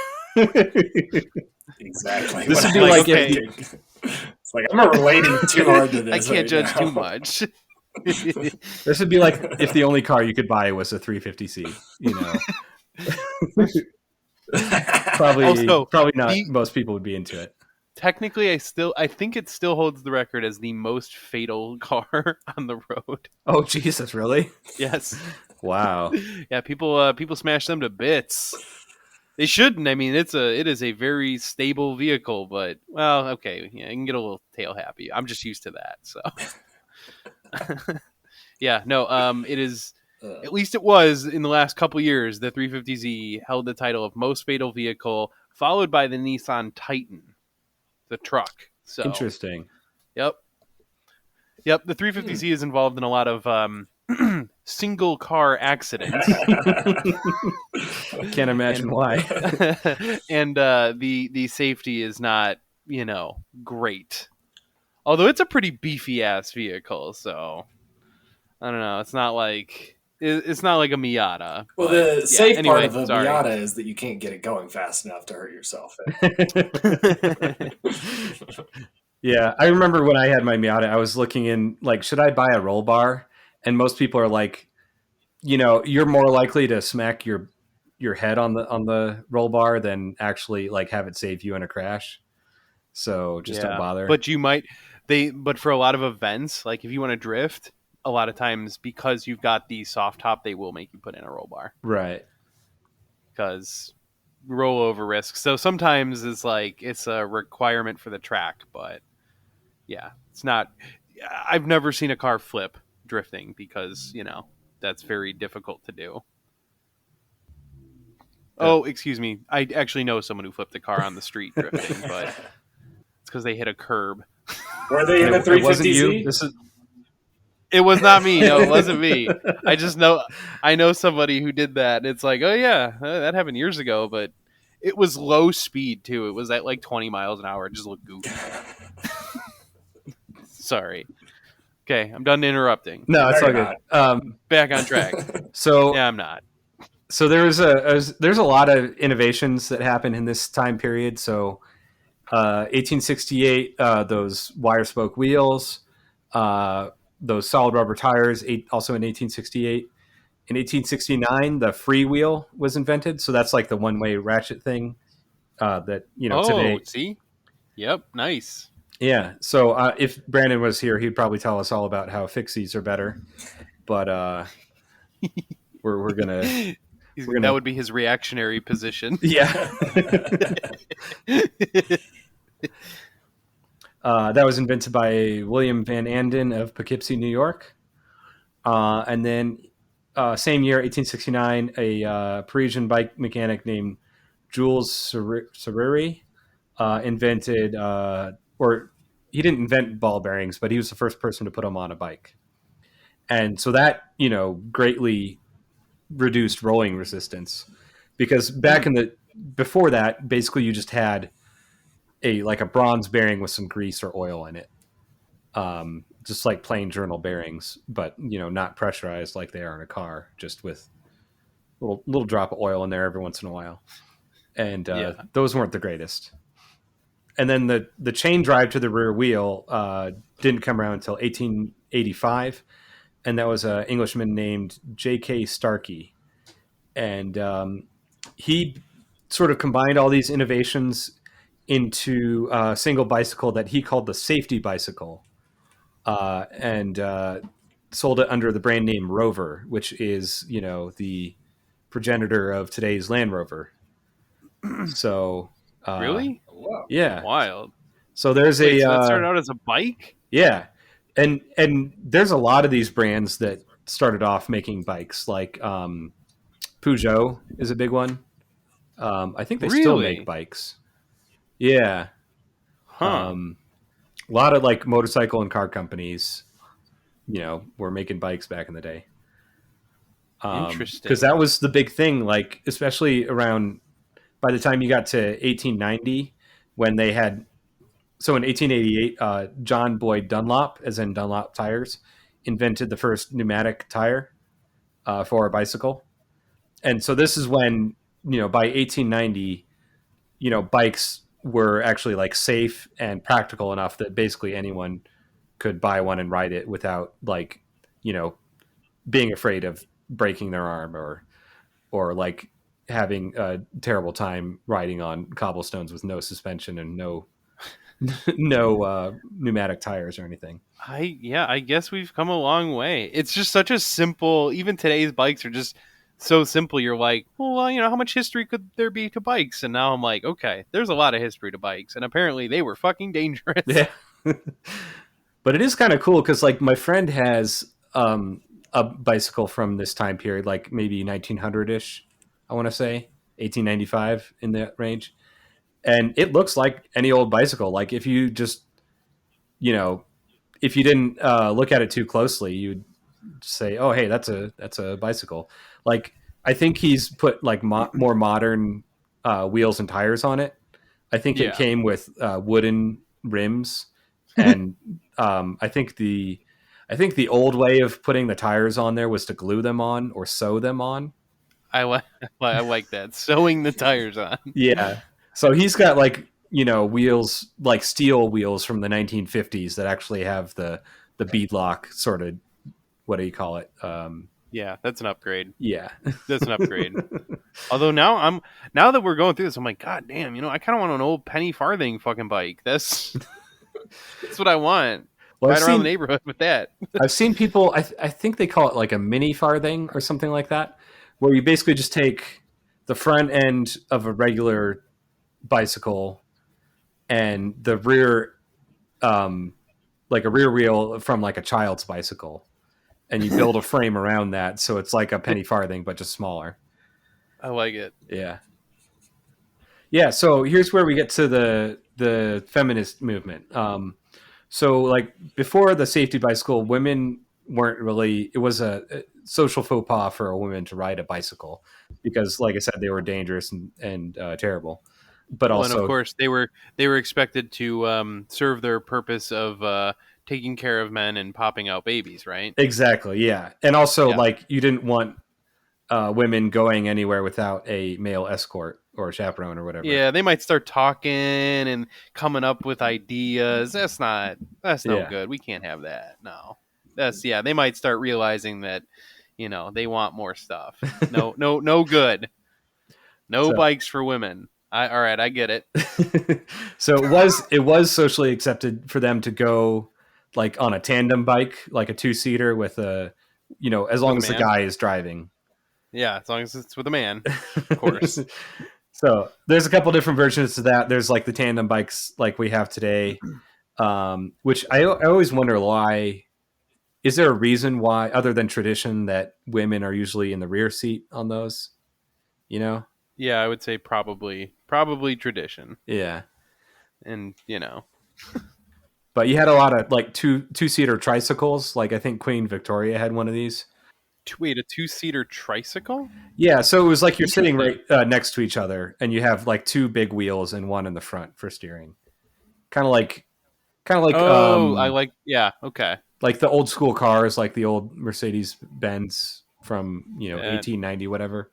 S5: Exactly.
S4: This would be
S5: I
S4: like
S5: was thinking. It's like I'm not relating too hard to this.
S6: I can't judge
S5: now.
S6: too much.
S4: This would be like if the only car you could buy was a 350C, you know. Probably not. Most people would be into it.
S6: Technically, I think it still holds the record as the most fatal car on the road.
S4: Oh, Jesus, really?
S6: Yes.
S4: Wow.
S6: Yeah, people smash them to bits. They shouldn't. I mean, it is a very stable vehicle, but well, okay, yeah, you can get a little tail happy. I'm just used to that, so. Yeah, no, it is. At least it was in the last couple years. The 350Z held the title of most fatal vehicle, followed by the Nissan Titan, the truck. So
S4: interesting.
S6: Yep. The 350Z is involved in a lot of single car accidents.
S4: Can't imagine why.
S6: And the safety is not, great. Although it's a pretty beefy ass vehicle, so I don't know. It's not like a Miata.
S5: Well, the safe part of the Miata is that you can't get it going fast enough to hurt yourself.
S4: Yeah, I remember when I had my Miata, I was looking in like, should I buy a roll bar? And most people are like, you're more likely to smack your head on the roll bar than actually like have it save you in a crash. So just don't bother.
S6: But you might but for a lot of events, like if you want to drift, a lot of times because you've got the soft top, they will make you put in a roll bar.
S4: Right.
S6: Because rollover risk. So sometimes it's a requirement for the track, but yeah, it's not. I've never seen a car flip drifting because, that's very difficult to do. Oh, excuse me. I actually know someone who flipped a car on the street drifting, but it's because they hit a curb.
S5: Were they in a 350Z?
S6: It was not me. No, it wasn't me. I know somebody who did that. And it's like, oh yeah, that happened years ago, but it was low speed too. It was at like 20 miles an hour. It just looked goofy. Sorry. Okay, I'm done interrupting.
S4: No, it's all good.
S6: Back on track.
S4: So
S6: yeah, I'm not.
S4: So there's a lot of innovations that happened in this time period. So 1868, those wire spoke wheels, those solid rubber tires, also in 1868. In 1869, the freewheel was invented. So that's like the one-way ratchet thing that, today.
S6: See? Yep, nice.
S4: Yeah. So if Brandon was here, he'd probably tell us all about how fixies are better. But we're gonna
S6: That would be his reactionary position.
S4: yeah. That was invented by William Van Anden of Poughkeepsie, New York. And then same year, 1869, a Parisian bike mechanic named Jules Serruri invented, or he didn't invent ball bearings, but he was the first person to put them on a bike. And so that, greatly reduced rolling resistance, because before that, basically you just had a bronze bearing with some grease or oil in it. Just like plain journal bearings, but not pressurized like they are in a car, just with little drop of oil in there every once in a while. And those weren't the greatest. And then the chain drive to the rear wheel didn't come around until 1885, and that was an Englishman named J.K. Starkey, and he sort of combined all these innovations into a single bicycle that he called the safety bicycle. And sold it under the brand name Rover, which is, the progenitor of today's Land Rover. So,
S6: Really?
S5: Wow.
S4: yeah.
S6: Wild.
S4: So there's
S6: Wait, so that started out as a bike?
S4: yeah, and there's a lot of these brands that started off making bikes, like Peugeot is a big one. I think they still
S6: Really?
S4: make bikes. Yeah.
S6: Huh.
S4: A lot of like motorcycle and car companies, were making bikes back in the day.
S6: Interesting.
S4: Because that was the big thing, like especially around by the time you got to 1890, when they had. So in 1888, John Boyd Dunlop, as in Dunlop tires, invented the first pneumatic tire for a bicycle, and so this is when by 1890, bikes were actually like safe and practical enough that basically anyone could buy one and ride it without like being afraid of breaking their arm or like having a terrible time riding on cobblestones with no suspension and no pneumatic tires or anything.
S6: I guess we've come a long way. It's just such a simple. Even today's bikes are just so simple. You're like, well, how much history could there be to bikes? And now I'm like, okay, there's a lot of history to bikes, and apparently they were fucking dangerous.
S4: Yeah. But it is kind of cool because like my friend has a bicycle from this time period, like maybe 1900-ish, I want to say 1895, in that range, and it looks like any old bicycle. Like if you just if you didn't look at it too closely, you'd say, oh hey, that's a bicycle. Like I think he's put like more modern wheels and tires on it. I think
S6: Yeah.
S4: it came with wooden rims, and I think the old way of putting the tires on there was to glue them on or sew them on.
S6: I like that, sewing the tires on.
S4: Yeah. So he's got like wheels, like steel wheels from the 1950s that actually have the beadlock sort of, what do you call it?
S6: Yeah, that's an upgrade.
S4: Yeah.
S6: That's an upgrade. Although now that we're going through this, I'm like, God damn, I kind of want an old penny farthing fucking bike. That's what I want.
S4: Well,
S6: Ride around the neighborhood with that.
S4: I've seen people, I think they call it like a mini farthing or something like that, where you basically just take the front end of a regular bicycle and the rear, like a rear wheel from like a child's bicycle, and you build a frame around that, so it's like a penny farthing but just smaller.
S6: I like it.
S4: Yeah. So here's where we get to the feminist movement. So like before the safety bicycle, women weren't really. It was a social faux pas for a woman to ride a bicycle because, like I said, they were dangerous and terrible. But also,
S6: and of course, they were expected to serve their purpose of taking care of men and popping out babies, right?
S4: Exactly, yeah. And also, like, you didn't want women going anywhere without a male escort or a chaperone or whatever.
S6: Yeah, they might start talking and coming up with ideas. That's no good. We can't have that. No. They might start realizing that, they want more stuff. No good. No bikes for women. All right, I get it.
S4: So it was socially accepted for them to go like on a tandem bike, like a 2-seater with a, as long
S6: With
S4: as
S6: a
S4: the
S6: man?
S4: guy is driving.
S6: Yeah, as long as it's with a man, of course.
S4: So there's a couple different versions to that. There's like the tandem bikes like we have today, which I always wonder why. Is there a reason why, other than tradition, that women are usually in the rear seat on those?
S6: Yeah, I would say probably tradition,
S4: Yeah.
S6: and
S4: But you had a lot of like two-seater tricycles. Like I think Queen Victoria had one of these.
S6: Wait, a 2-seater tricycle?
S4: Yeah, so it was like you're sitting right next to each other, and you have like 2 big wheels and one in the front for steering. Kind of like,
S6: I like. Yeah, okay.
S4: like the old school cars, like the old Mercedes Benz from 1890, whatever.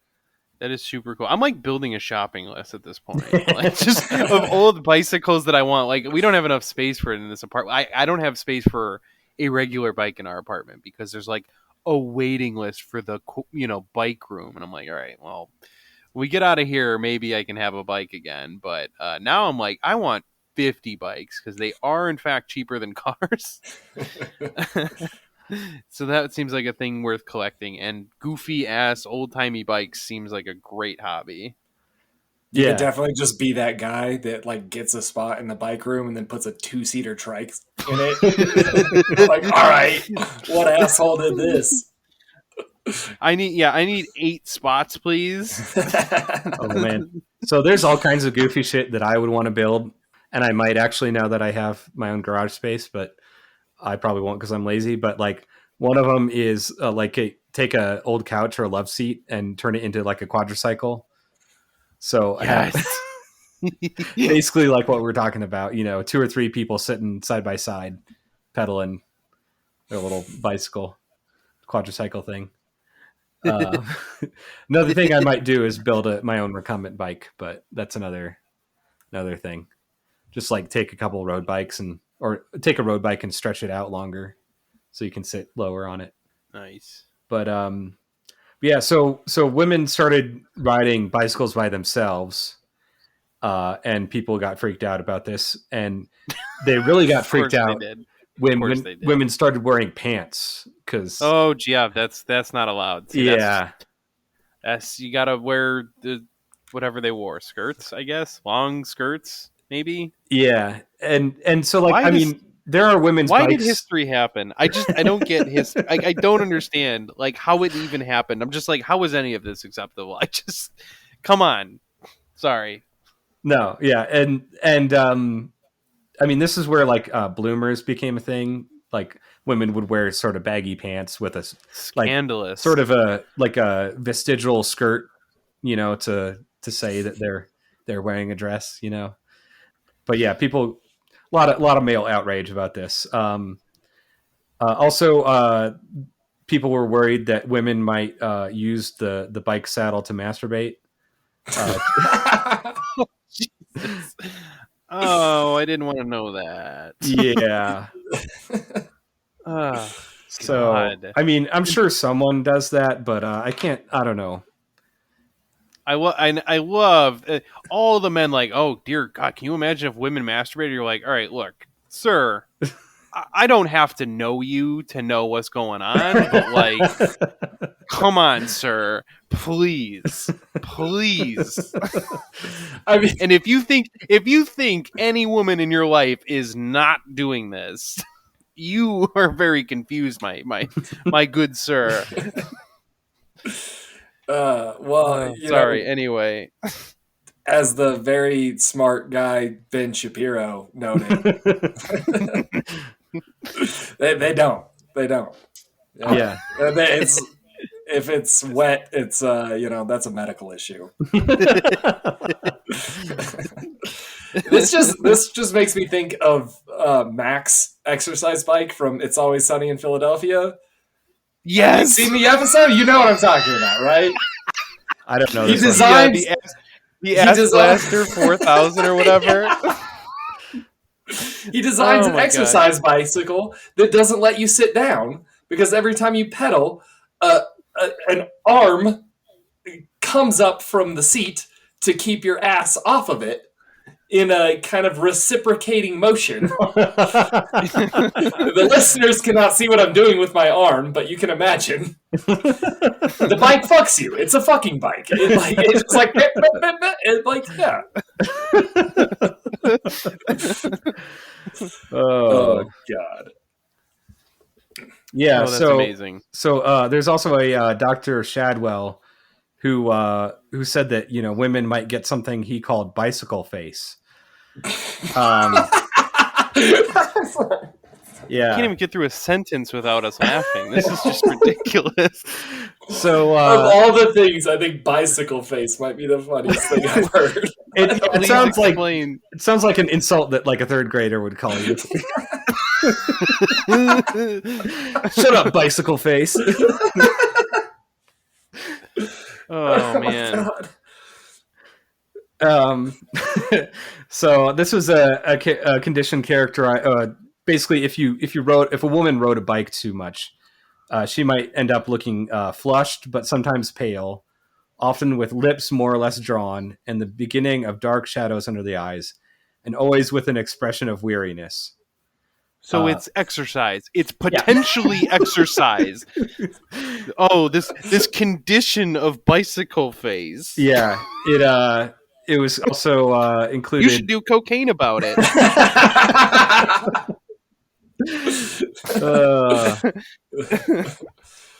S6: That is super cool. I'm like building a shopping list at this point, like just of old bicycles that I want. Like we don't have enough space for it in this apartment. I don't have space for a regular bike in our apartment because there's like a waiting list for the bike room, and I'm like, all right, well, we get out of here, maybe I can have a bike again. But now I'm like, I want 50 bikes because they are in fact cheaper than cars. So that seems like a thing worth collecting, and goofy ass old timey bikes seems like a great hobby.
S5: You
S4: Yeah.
S5: could definitely just be that guy that like gets a spot in the bike room and then puts a 2-seater trike in it. Like, all right, what asshole did this?
S6: I need 8 spots, please.
S4: Oh man. So there's all kinds of goofy shit that I would want to build, and I might actually now that I have my own garage space, but I probably won't because I'm lazy. But like one of them is take a old couch or a love seat and turn it into like a quadricycle. So
S6: Yes.
S4: I have basically like what we're talking about, 2 or 3 people sitting side by side, pedaling their little bicycle quadricycle thing. Another thing I might do is build my own recumbent bike, but that's another thing. Just like take a couple road bikes or take a road bike and stretch it out longer so you can sit lower on it.
S6: Nice.
S4: But yeah, so women started riding bicycles by themselves, and people got freaked out about this, and they really got freaked out when women started wearing pants because
S6: yeah, that's not allowed. See,
S4: yeah,
S6: that's you gotta wear whatever they wore, skirts, I guess, long skirts, maybe.
S4: Yeah, and so like there are women's
S6: why
S4: bikes.
S6: did history happen? I don't get history. I don't understand like how it even happened. I'm just like, how is any of this acceptable? I just come on. Sorry.
S4: No, yeah, and this is where like bloomers became a thing. Like women would wear sort of baggy pants with a
S6: scandalous
S4: sort of a vestigial skirt, to say that they're wearing a dress, But yeah, people, a lot of male outrage about this. Also, people were worried that women might use the bike saddle to masturbate.
S6: Oh, I didn't want to know that.
S4: Yeah. So,
S6: God.
S4: I'm sure someone does that, but I don't know.
S6: I love all the men like, oh dear God, can you imagine if women masturbated? You're like, all right, look, sir, I don't have to know you to know what's going on, but like, come on, sir, please. And if you think any woman in your life is not doing this, you are very confused, my good sir.
S5: Sorry.
S6: Anyway,
S5: as the very smart guy Ben Shapiro noted, they don't.
S4: Yeah.
S5: If it's wet, it's that's a medical issue. This just makes me think of Mac's exercise bike from It's Always Sunny in Philadelphia.
S6: Yes.
S5: Have you seen the episode? You know what I'm talking about, right?
S4: I don't know.
S5: He designed
S6: the S-Blaster 4000 or whatever.
S5: He designs an exercise bicycle that doesn't let you sit down because every time you pedal, an arm comes up from the seat to keep your ass off of it in a kind of reciprocating motion. The listeners cannot see what I'm doing with my arm, but you can imagine. The bike fucks you. It's a fucking bike. It's just like, yeah. Oh God.
S4: Yeah,
S6: that's amazing.
S4: So there's also a Dr. Shadwell who said that women might get something he called bicycle face. Yeah,
S6: Can't even get through a sentence without us laughing. This is just ridiculous.
S4: So
S5: of all the things, I think bicycle face might be the funniest thing I've heard.
S4: It sounds like an insult that like a third grader would call you. Shut up, bicycle face.
S6: Oh man.
S4: So this was a condition characterized. Basically, if a woman rode a bike too much, she might end up looking flushed, but sometimes pale, often with lips more or less drawn, and the beginning of dark shadows under the eyes, and always with an expression of weariness.
S6: So it's exercise. It's potentially exercise. Oh, this condition of bicycle phase.
S4: Yeah, it was also included.
S6: You should do cocaine about it.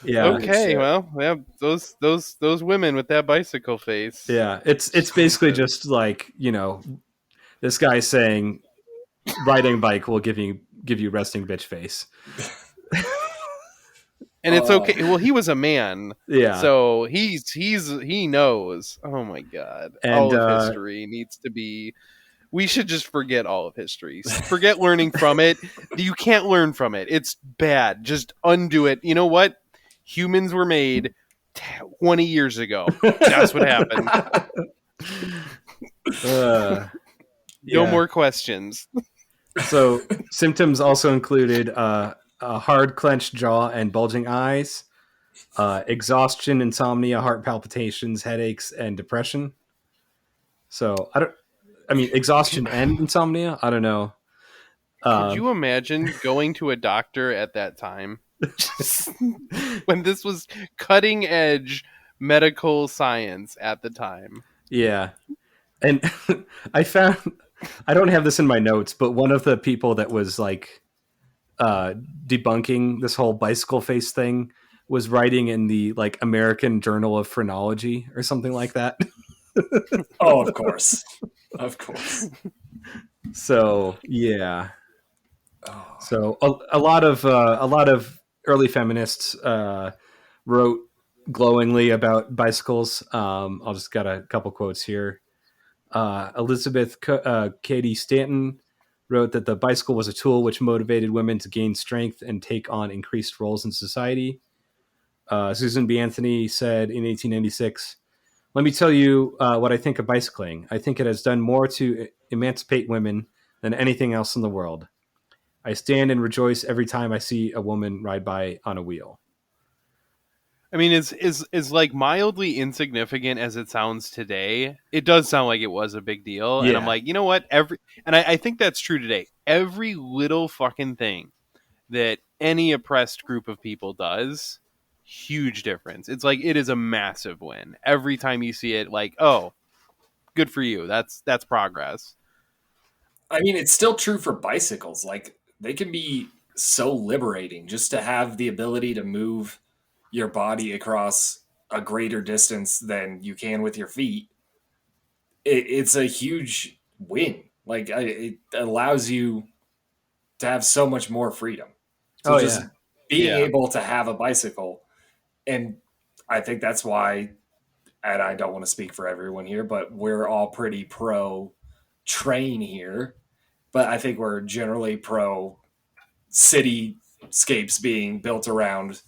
S4: Yeah.
S6: Okay. Well, yeah. Those women with that bicycle face.
S4: Yeah. It's basically just like this guy saying riding a bike will give you resting bitch face.
S6: And it's okay. Well, he was a man.
S4: Yeah.
S6: So he knows. Oh my God.
S4: And,
S6: all of history needs to be. We should just forget all of history. Forget learning from it. You can't learn from it. It's bad. Just undo it. You know what? Humans were made 20 years ago. That's what happened. No more questions.
S4: So symptoms also included a hard clenched jaw and bulging eyes, exhaustion, insomnia, heart palpitations, headaches, and depression. So exhaustion and insomnia. I don't know.
S6: Could you imagine going to a doctor at that time when this was cutting edge medical science at the time?
S4: Yeah. And I don't have this in my notes, but one of the people that was like debunking this whole bicycle face thing was writing in the like American Journal of Phrenology or something like that.
S5: Oh, of course. Of course.
S4: So, yeah. So a lot of early feminists wrote glowingly about bicycles. I'll just got a couple quotes here. Elizabeth Cady Stanton wrote that the bicycle was a tool which motivated women to gain strength and take on increased roles in society. Susan B. Anthony said in 1896, "Let me tell you what I think of bicycling. I think it has done more to emancipate women than anything else in the world. I stand and rejoice every time I see a woman ride by on a wheel."
S6: I mean, is like mildly insignificant as it sounds today. It does sound like it was a big deal,
S4: Yeah.
S6: and I'm like, you know what? I think that's true today. Every little fucking thing that any oppressed group of people does, huge difference. It's like it is a massive win every time you see it. Like, oh, good for you. That's progress.
S5: I mean, it's still true for bicycles. Like, they can be so liberating just to have the ability to move your body across a greater distance than you can with your feet. It's a huge win. Like, it allows you to have so much more freedom. So being able to have a bicycle, and I think that's why, and I don't want to speak for everyone here, but we're all pretty pro train here. But I think we're generally pro cityscapes being built around,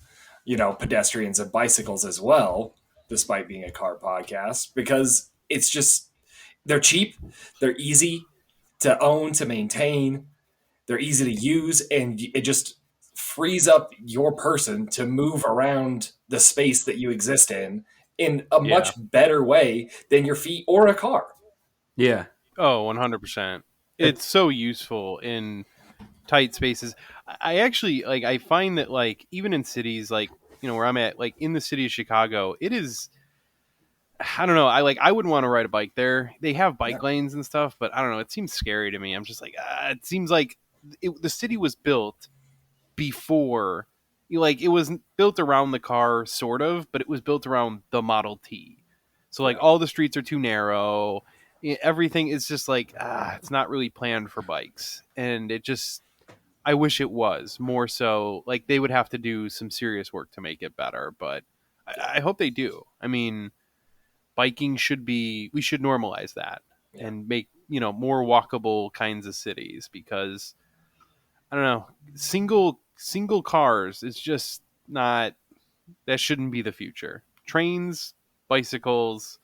S5: pedestrians and bicycles as well, despite being a car podcast, because it's just, they're cheap, they're easy to own, to maintain, they're easy to use, and it just frees up your person to move around the space that you exist in in a much better way than your feet or a car.
S4: Yeah.
S6: Oh, 100%. It's so useful in tight spaces. I actually like, I find that like even in cities like, where I'm at, like in the city of Chicago, it is, I don't know, I wouldn't want to ride a bike there. They have bike lanes and stuff, but I don't know, it seems scary to me. I'm just like, it seems like the city was built before, it was built around the car sort of, but it was built around the Model T. So like all the streets are too narrow. Everything is just like, it's not really planned for bikes. And it just, I wish it was more so. Like they would have to do some serious work to make it better, but I hope they do. I mean, biking we should normalize that and make, more walkable kinds of cities, because I don't know, single cars is just not, that shouldn't be the future. Trains, bicycles,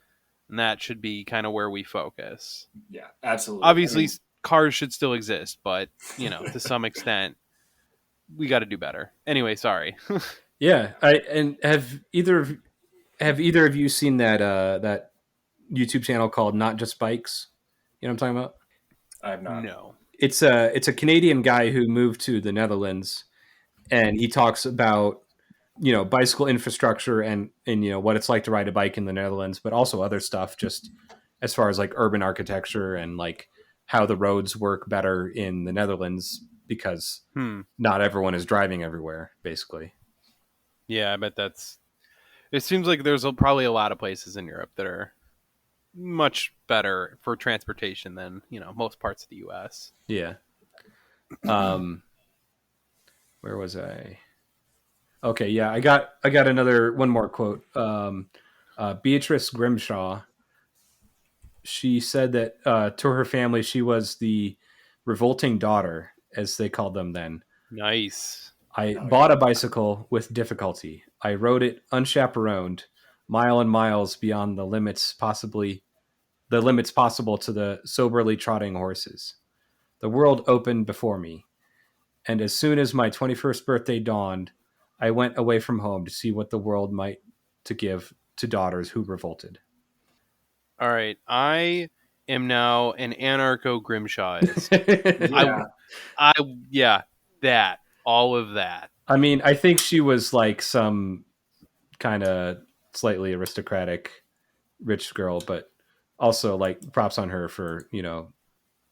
S6: and that should be kind of where we focus.
S5: Yeah, absolutely.
S6: Obviously, cars should still exist, but to some extent, we got to do better. Anyway, sorry.
S4: Yeah. Have either of you seen that YouTube channel called Not Just Bikes? You know what I'm talking about?
S5: I have not.
S6: No.
S4: It's a Canadian guy who moved to the Netherlands, and he talks about bicycle infrastructure and what it's like to ride a bike in the Netherlands, but also other stuff just as far as like urban architecture and like how the roads work better in the Netherlands because not everyone is driving everywhere, basically.
S6: Yeah, I bet it seems like there's probably a lot of places in Europe that are much better for transportation than, most parts of the US.
S4: Yeah. Where was I? Okay, yeah, I got one more quote. Beatrice Grimshaw. She said that to her family, she was the revolting daughter, as they called them then.
S6: Nice.
S4: I bought a bicycle with difficulty. I rode it unchaperoned, mile and miles beyond the limits possible to the soberly trotting horses. The world opened before me, and as soon as my 21st birthday dawned, I went away from home to see what the world might to give to daughters who revolted.
S6: All right, I am now an anarcho Grimshaw. That all of that.
S4: I mean, I think she was like some kind of slightly aristocratic rich girl, but also like props on her for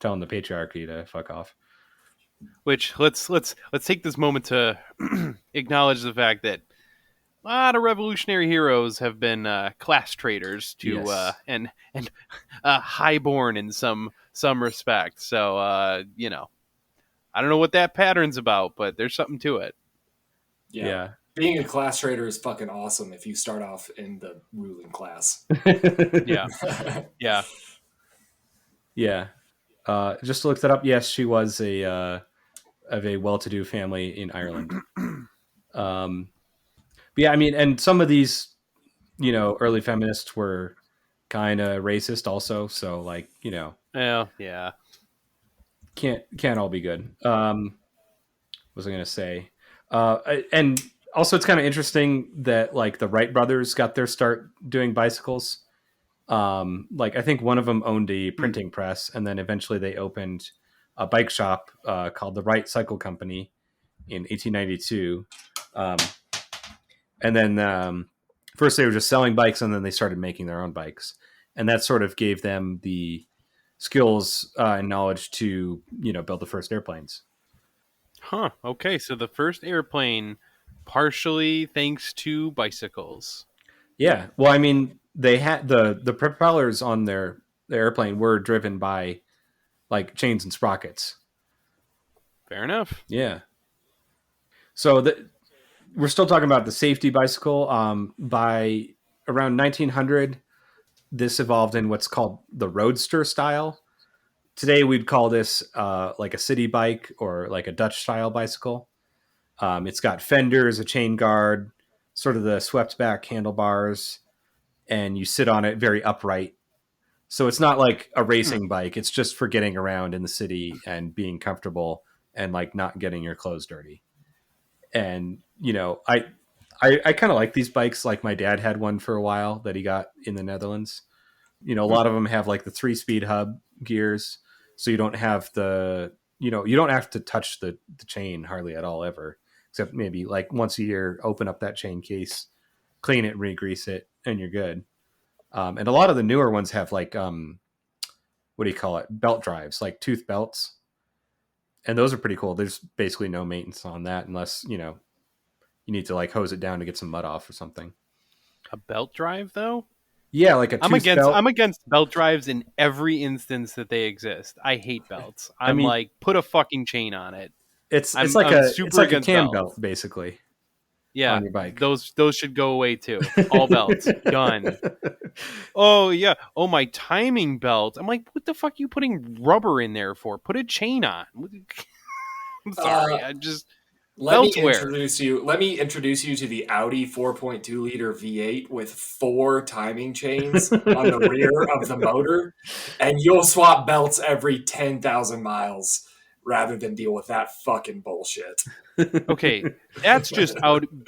S4: telling the patriarchy to fuck off.
S6: Which let's take this moment to acknowledge the fact that a lot of revolutionary heroes have been class traitors to
S4: yes.
S6: And highborn in some respect. So I don't know what that pattern's about, but there's something to it.
S5: Yeah. Being a class trader is fucking awesome if you start off in the ruling class.
S6: Yeah. Yeah.
S4: Yeah. Just looked that up. Yes, she was of a well-to-do family in Ireland. But yeah, I mean, and some of these, early feminists were kind of racist also. So like,
S6: yeah.
S4: Can't all be good. What was I going to say? And also it's kind of interesting that like the Wright brothers got their start doing bicycles. Like I think one of them owned a printing press, and then eventually they opened a bike shop called the Wright Cycle Company in 1892. And then first they were just selling bikes, and then they started making their own bikes, and that sort of gave them the skills and knowledge to build the first airplanes.
S6: Huh. Okay, so the first airplane, partially thanks to bicycles.
S4: Yeah. Well, I mean, they had the propellers on their airplane were driven by like chains and sprockets.
S6: Fair enough.
S4: Yeah. So we're still talking about the safety bicycle. By around 1900, this evolved in what's called the roadster style. Today, we'd call this like a city bike or like a Dutch style bicycle. It's got fenders, a chain guard, sort of the swept back handlebars, and you sit on it very upright. So it's not like a racing bike. It's just for getting around in the city and being comfortable and like not getting your clothes dirty. And, I kind of like these bikes. Like my dad had one for a while that he got in the Netherlands. You know, a lot of them have like the 3-speed hub gears, so you don't have you don't have to touch the chain hardly at all ever, except maybe like once a year, open up that chain case, clean it, re-grease it, and you're good. And a lot of the newer ones have like what do you call it? Belt drives, like tooth belts, and those are pretty cool. There's basically no maintenance on that unless you need to like hose it down to get some mud off or something.
S6: A belt drive, though?
S4: Yeah, like a tooth belt.
S6: I'm against belt drives in every instance that they exist. I hate belts.
S4: I
S6: I'm
S4: mean,
S6: like, put a fucking chain on it.
S4: it's
S6: I'm
S4: it's
S6: super
S4: like a
S6: against
S4: cam
S6: belts.
S4: belt basically
S6: Yeah,
S4: on your bike.
S6: those should go away too. All belts done. Oh yeah. Oh, my timing belt. I'm like, what the fuck are you putting rubber in there for? Put a chain on. I'm sorry. I just
S5: Let me
S6: belt wear.
S5: introduce you to the Audi 4.2 liter V8 with 4 timing chains on the rear of the motor, and you'll swap belts every 10,000 miles rather than deal with that fucking bullshit.
S6: Okay, that's just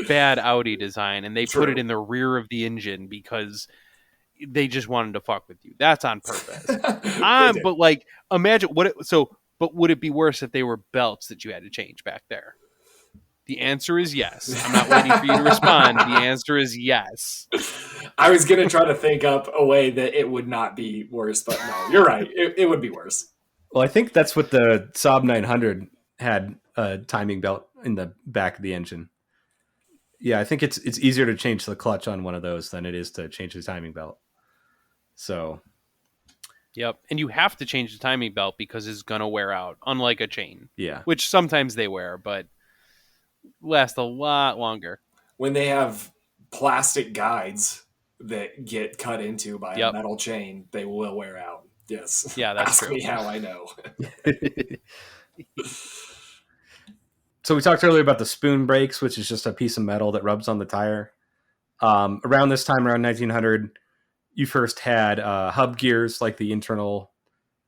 S6: bad Audi design, and they put it
S5: True.
S6: in the rear of the engine because they just wanted to fuck with you. That's on purpose.
S5: They did.
S6: But like, imagine but would it be worse if they were belts that you had to change back there? The answer is yes. I'm not waiting for you to respond. The answer is yes.
S5: I was going to try to think up a way that it would not be worse, but no, you're right. It would be worse.
S4: Well, I think that's what the Saab 900 had, a timing belt in the back of the engine. Yeah, I think it's easier to change the clutch on one of those than it is to change the timing belt. So,
S6: Yep. And you have to change the timing belt because it's going to wear out, unlike a chain,
S4: yeah.
S6: which sometimes they wear, but last a lot longer.
S5: When they have plastic guides that get cut into by a metal chain, they will wear out. Yes.
S6: Yeah, that's
S5: Ask
S6: true.
S5: me how I know.
S4: So we talked earlier about the spoon brakes, which is just a piece of metal that rubs on the tire. Around this time, around 1900, you first had hub gears, like the internal,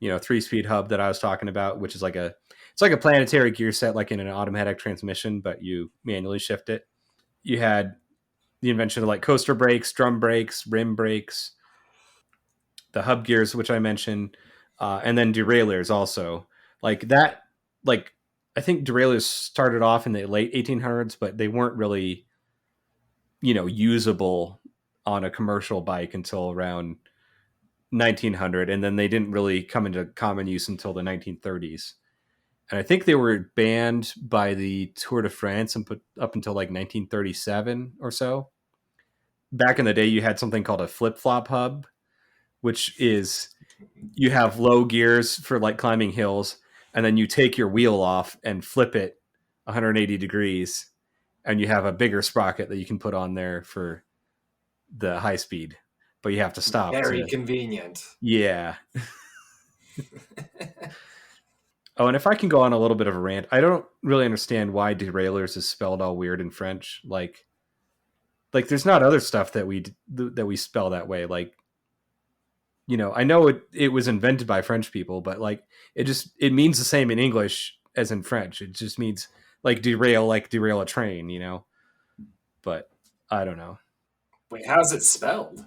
S4: 3-speed hub that I was talking about, which is like it's like a planetary gear set, like in an automatic transmission, but you manually shift it. You had the invention of like coaster brakes, drum brakes, rim brakes, the hub gears, which I mentioned, and then derailleurs also. Like that, like I think derailleurs started off in the late 1800s, but they weren't really, usable on a commercial bike until around 1900, and then they didn't really come into common use until the 1930s. And I think they were banned by the Tour de France and put up until like 1937 or so. Back in the day, you had something called a flip-flop hub, which is you have low gears for like climbing hills, and then you take your wheel off and flip it 180 degrees, and you have a bigger sprocket that you can put on there for the high speed, but you have to stop.
S5: Very convenient.
S4: Yeah. Oh, and if I can go on a little bit of a rant, I don't really understand why derailleurs is spelled all weird in French. Like there's not other stuff that we spell that way. Like, I know it was invented by French people, but like it means the same in English as in French. It just means like derail a train, but I don't know.
S5: Wait, how's it spelled?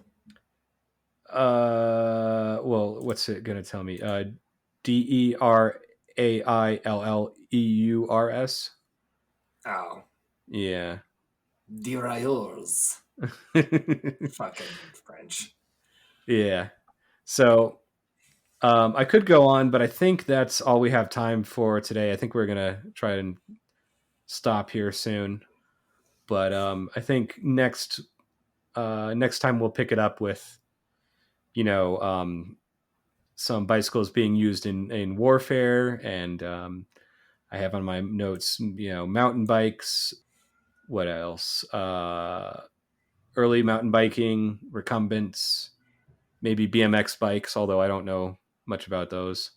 S4: Well, what's it going to tell me? Derailleurs.
S5: Oh.
S4: Yeah.
S5: Derailleurs. Fucking French.
S4: Yeah. So I could go on, but I think that's all we have time for today. I think we're going to try and stop here soon. But I think next time we'll pick it up with, some bicycles being used in warfare. And I have on my notes, mountain bikes. What else? Early mountain biking, recumbents, maybe BMX bikes, although I don't know much about those.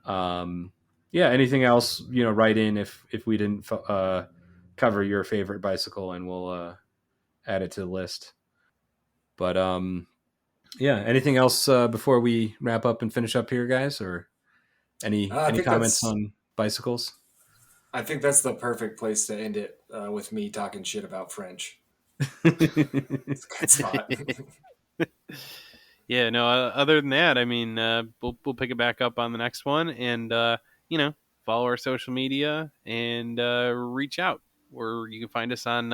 S4: Yeah, anything else, write in if we didn't cover your favorite bicycle, and we'll add it to the list. But yeah, anything else before we wrap up and finish up here, guys? Or any comments on bicycles?
S5: I think that's the perfect place to end it with me talking shit about French. It's a good spot.
S6: Yeah, no. Other than that, I mean, we'll pick it back up on the next one, and follow our social media and reach out. Or you can find us on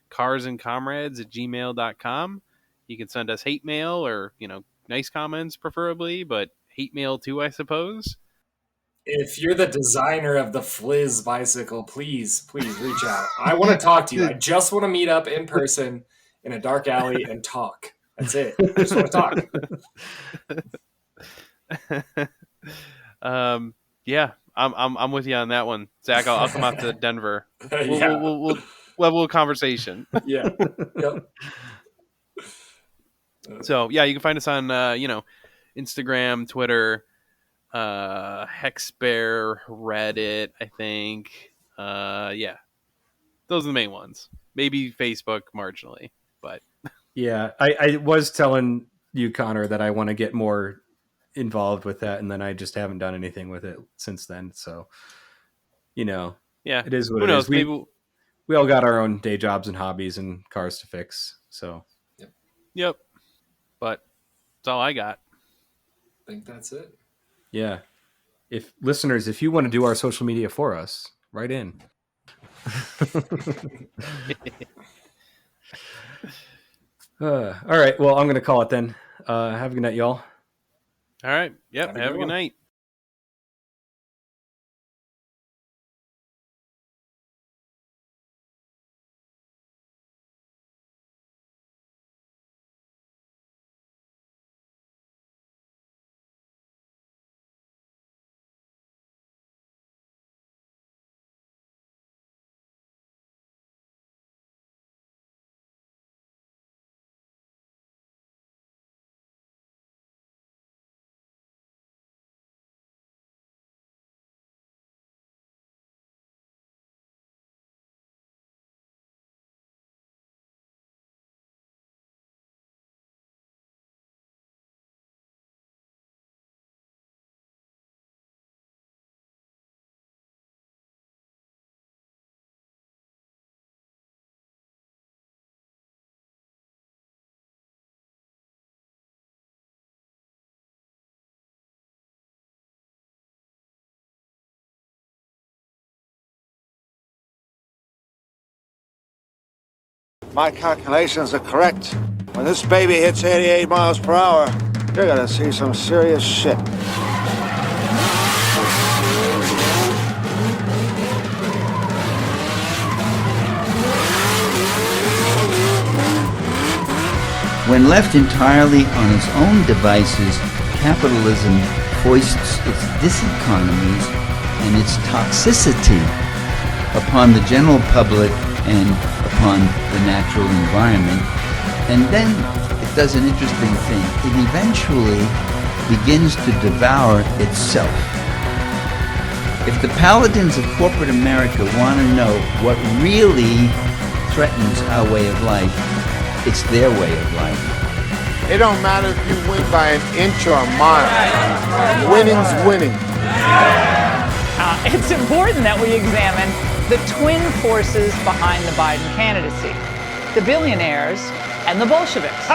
S6: carsandcomrades@gmail.com. You can send us hate mail or nice comments, preferably, but hate mail too, I suppose.
S5: If you're the designer of the Fliz bicycle, please reach out. I want to talk to you. I just want to meet up in person in a dark alley and talk. That's it. I just want to talk.
S6: Yeah, I'm with you on that one, Zach. I'll come out to Denver.
S5: Yeah.
S6: We'll level a conversation.
S5: Yeah. Yep.
S6: So yeah, you can find us on Instagram, Twitter, Hexbear, Reddit, I think. Yeah, those are the main ones. Maybe Facebook marginally, but
S4: Yeah, I was telling you, Connor, that I want to get more involved with that, and then I just haven't done anything with it since then. So,
S6: yeah,
S4: it is what
S6: who
S4: it
S6: knows?
S4: is.
S6: Maybe
S4: We all got our own day jobs and hobbies and cars to fix. So,
S6: yep. But that's all I got.
S5: I think that's it.
S4: yeah. If listeners, if you want to do our social media for us, write in. All right. Well, I'm going to call it then. Have a good night, y'all.
S6: All right. Yep.
S5: Have a
S6: Have
S5: good
S6: a good
S5: one.
S6: night.
S7: My calculations are correct. When this baby hits 88 miles per hour, you're gonna see some serious shit.
S2: When left entirely on its own devices, capitalism foists its diseconomies and its toxicity upon the general public and upon the natural environment. And then it does an interesting thing. It eventually begins to devour itself. If the paladins of corporate America want to know what really threatens our way of life, it's their way of life.
S8: It don't matter if you win by an inch or a mile. Winning's winning.
S9: It's important that we examine the twin forces behind the Biden candidacy, the billionaires and the Bolsheviks.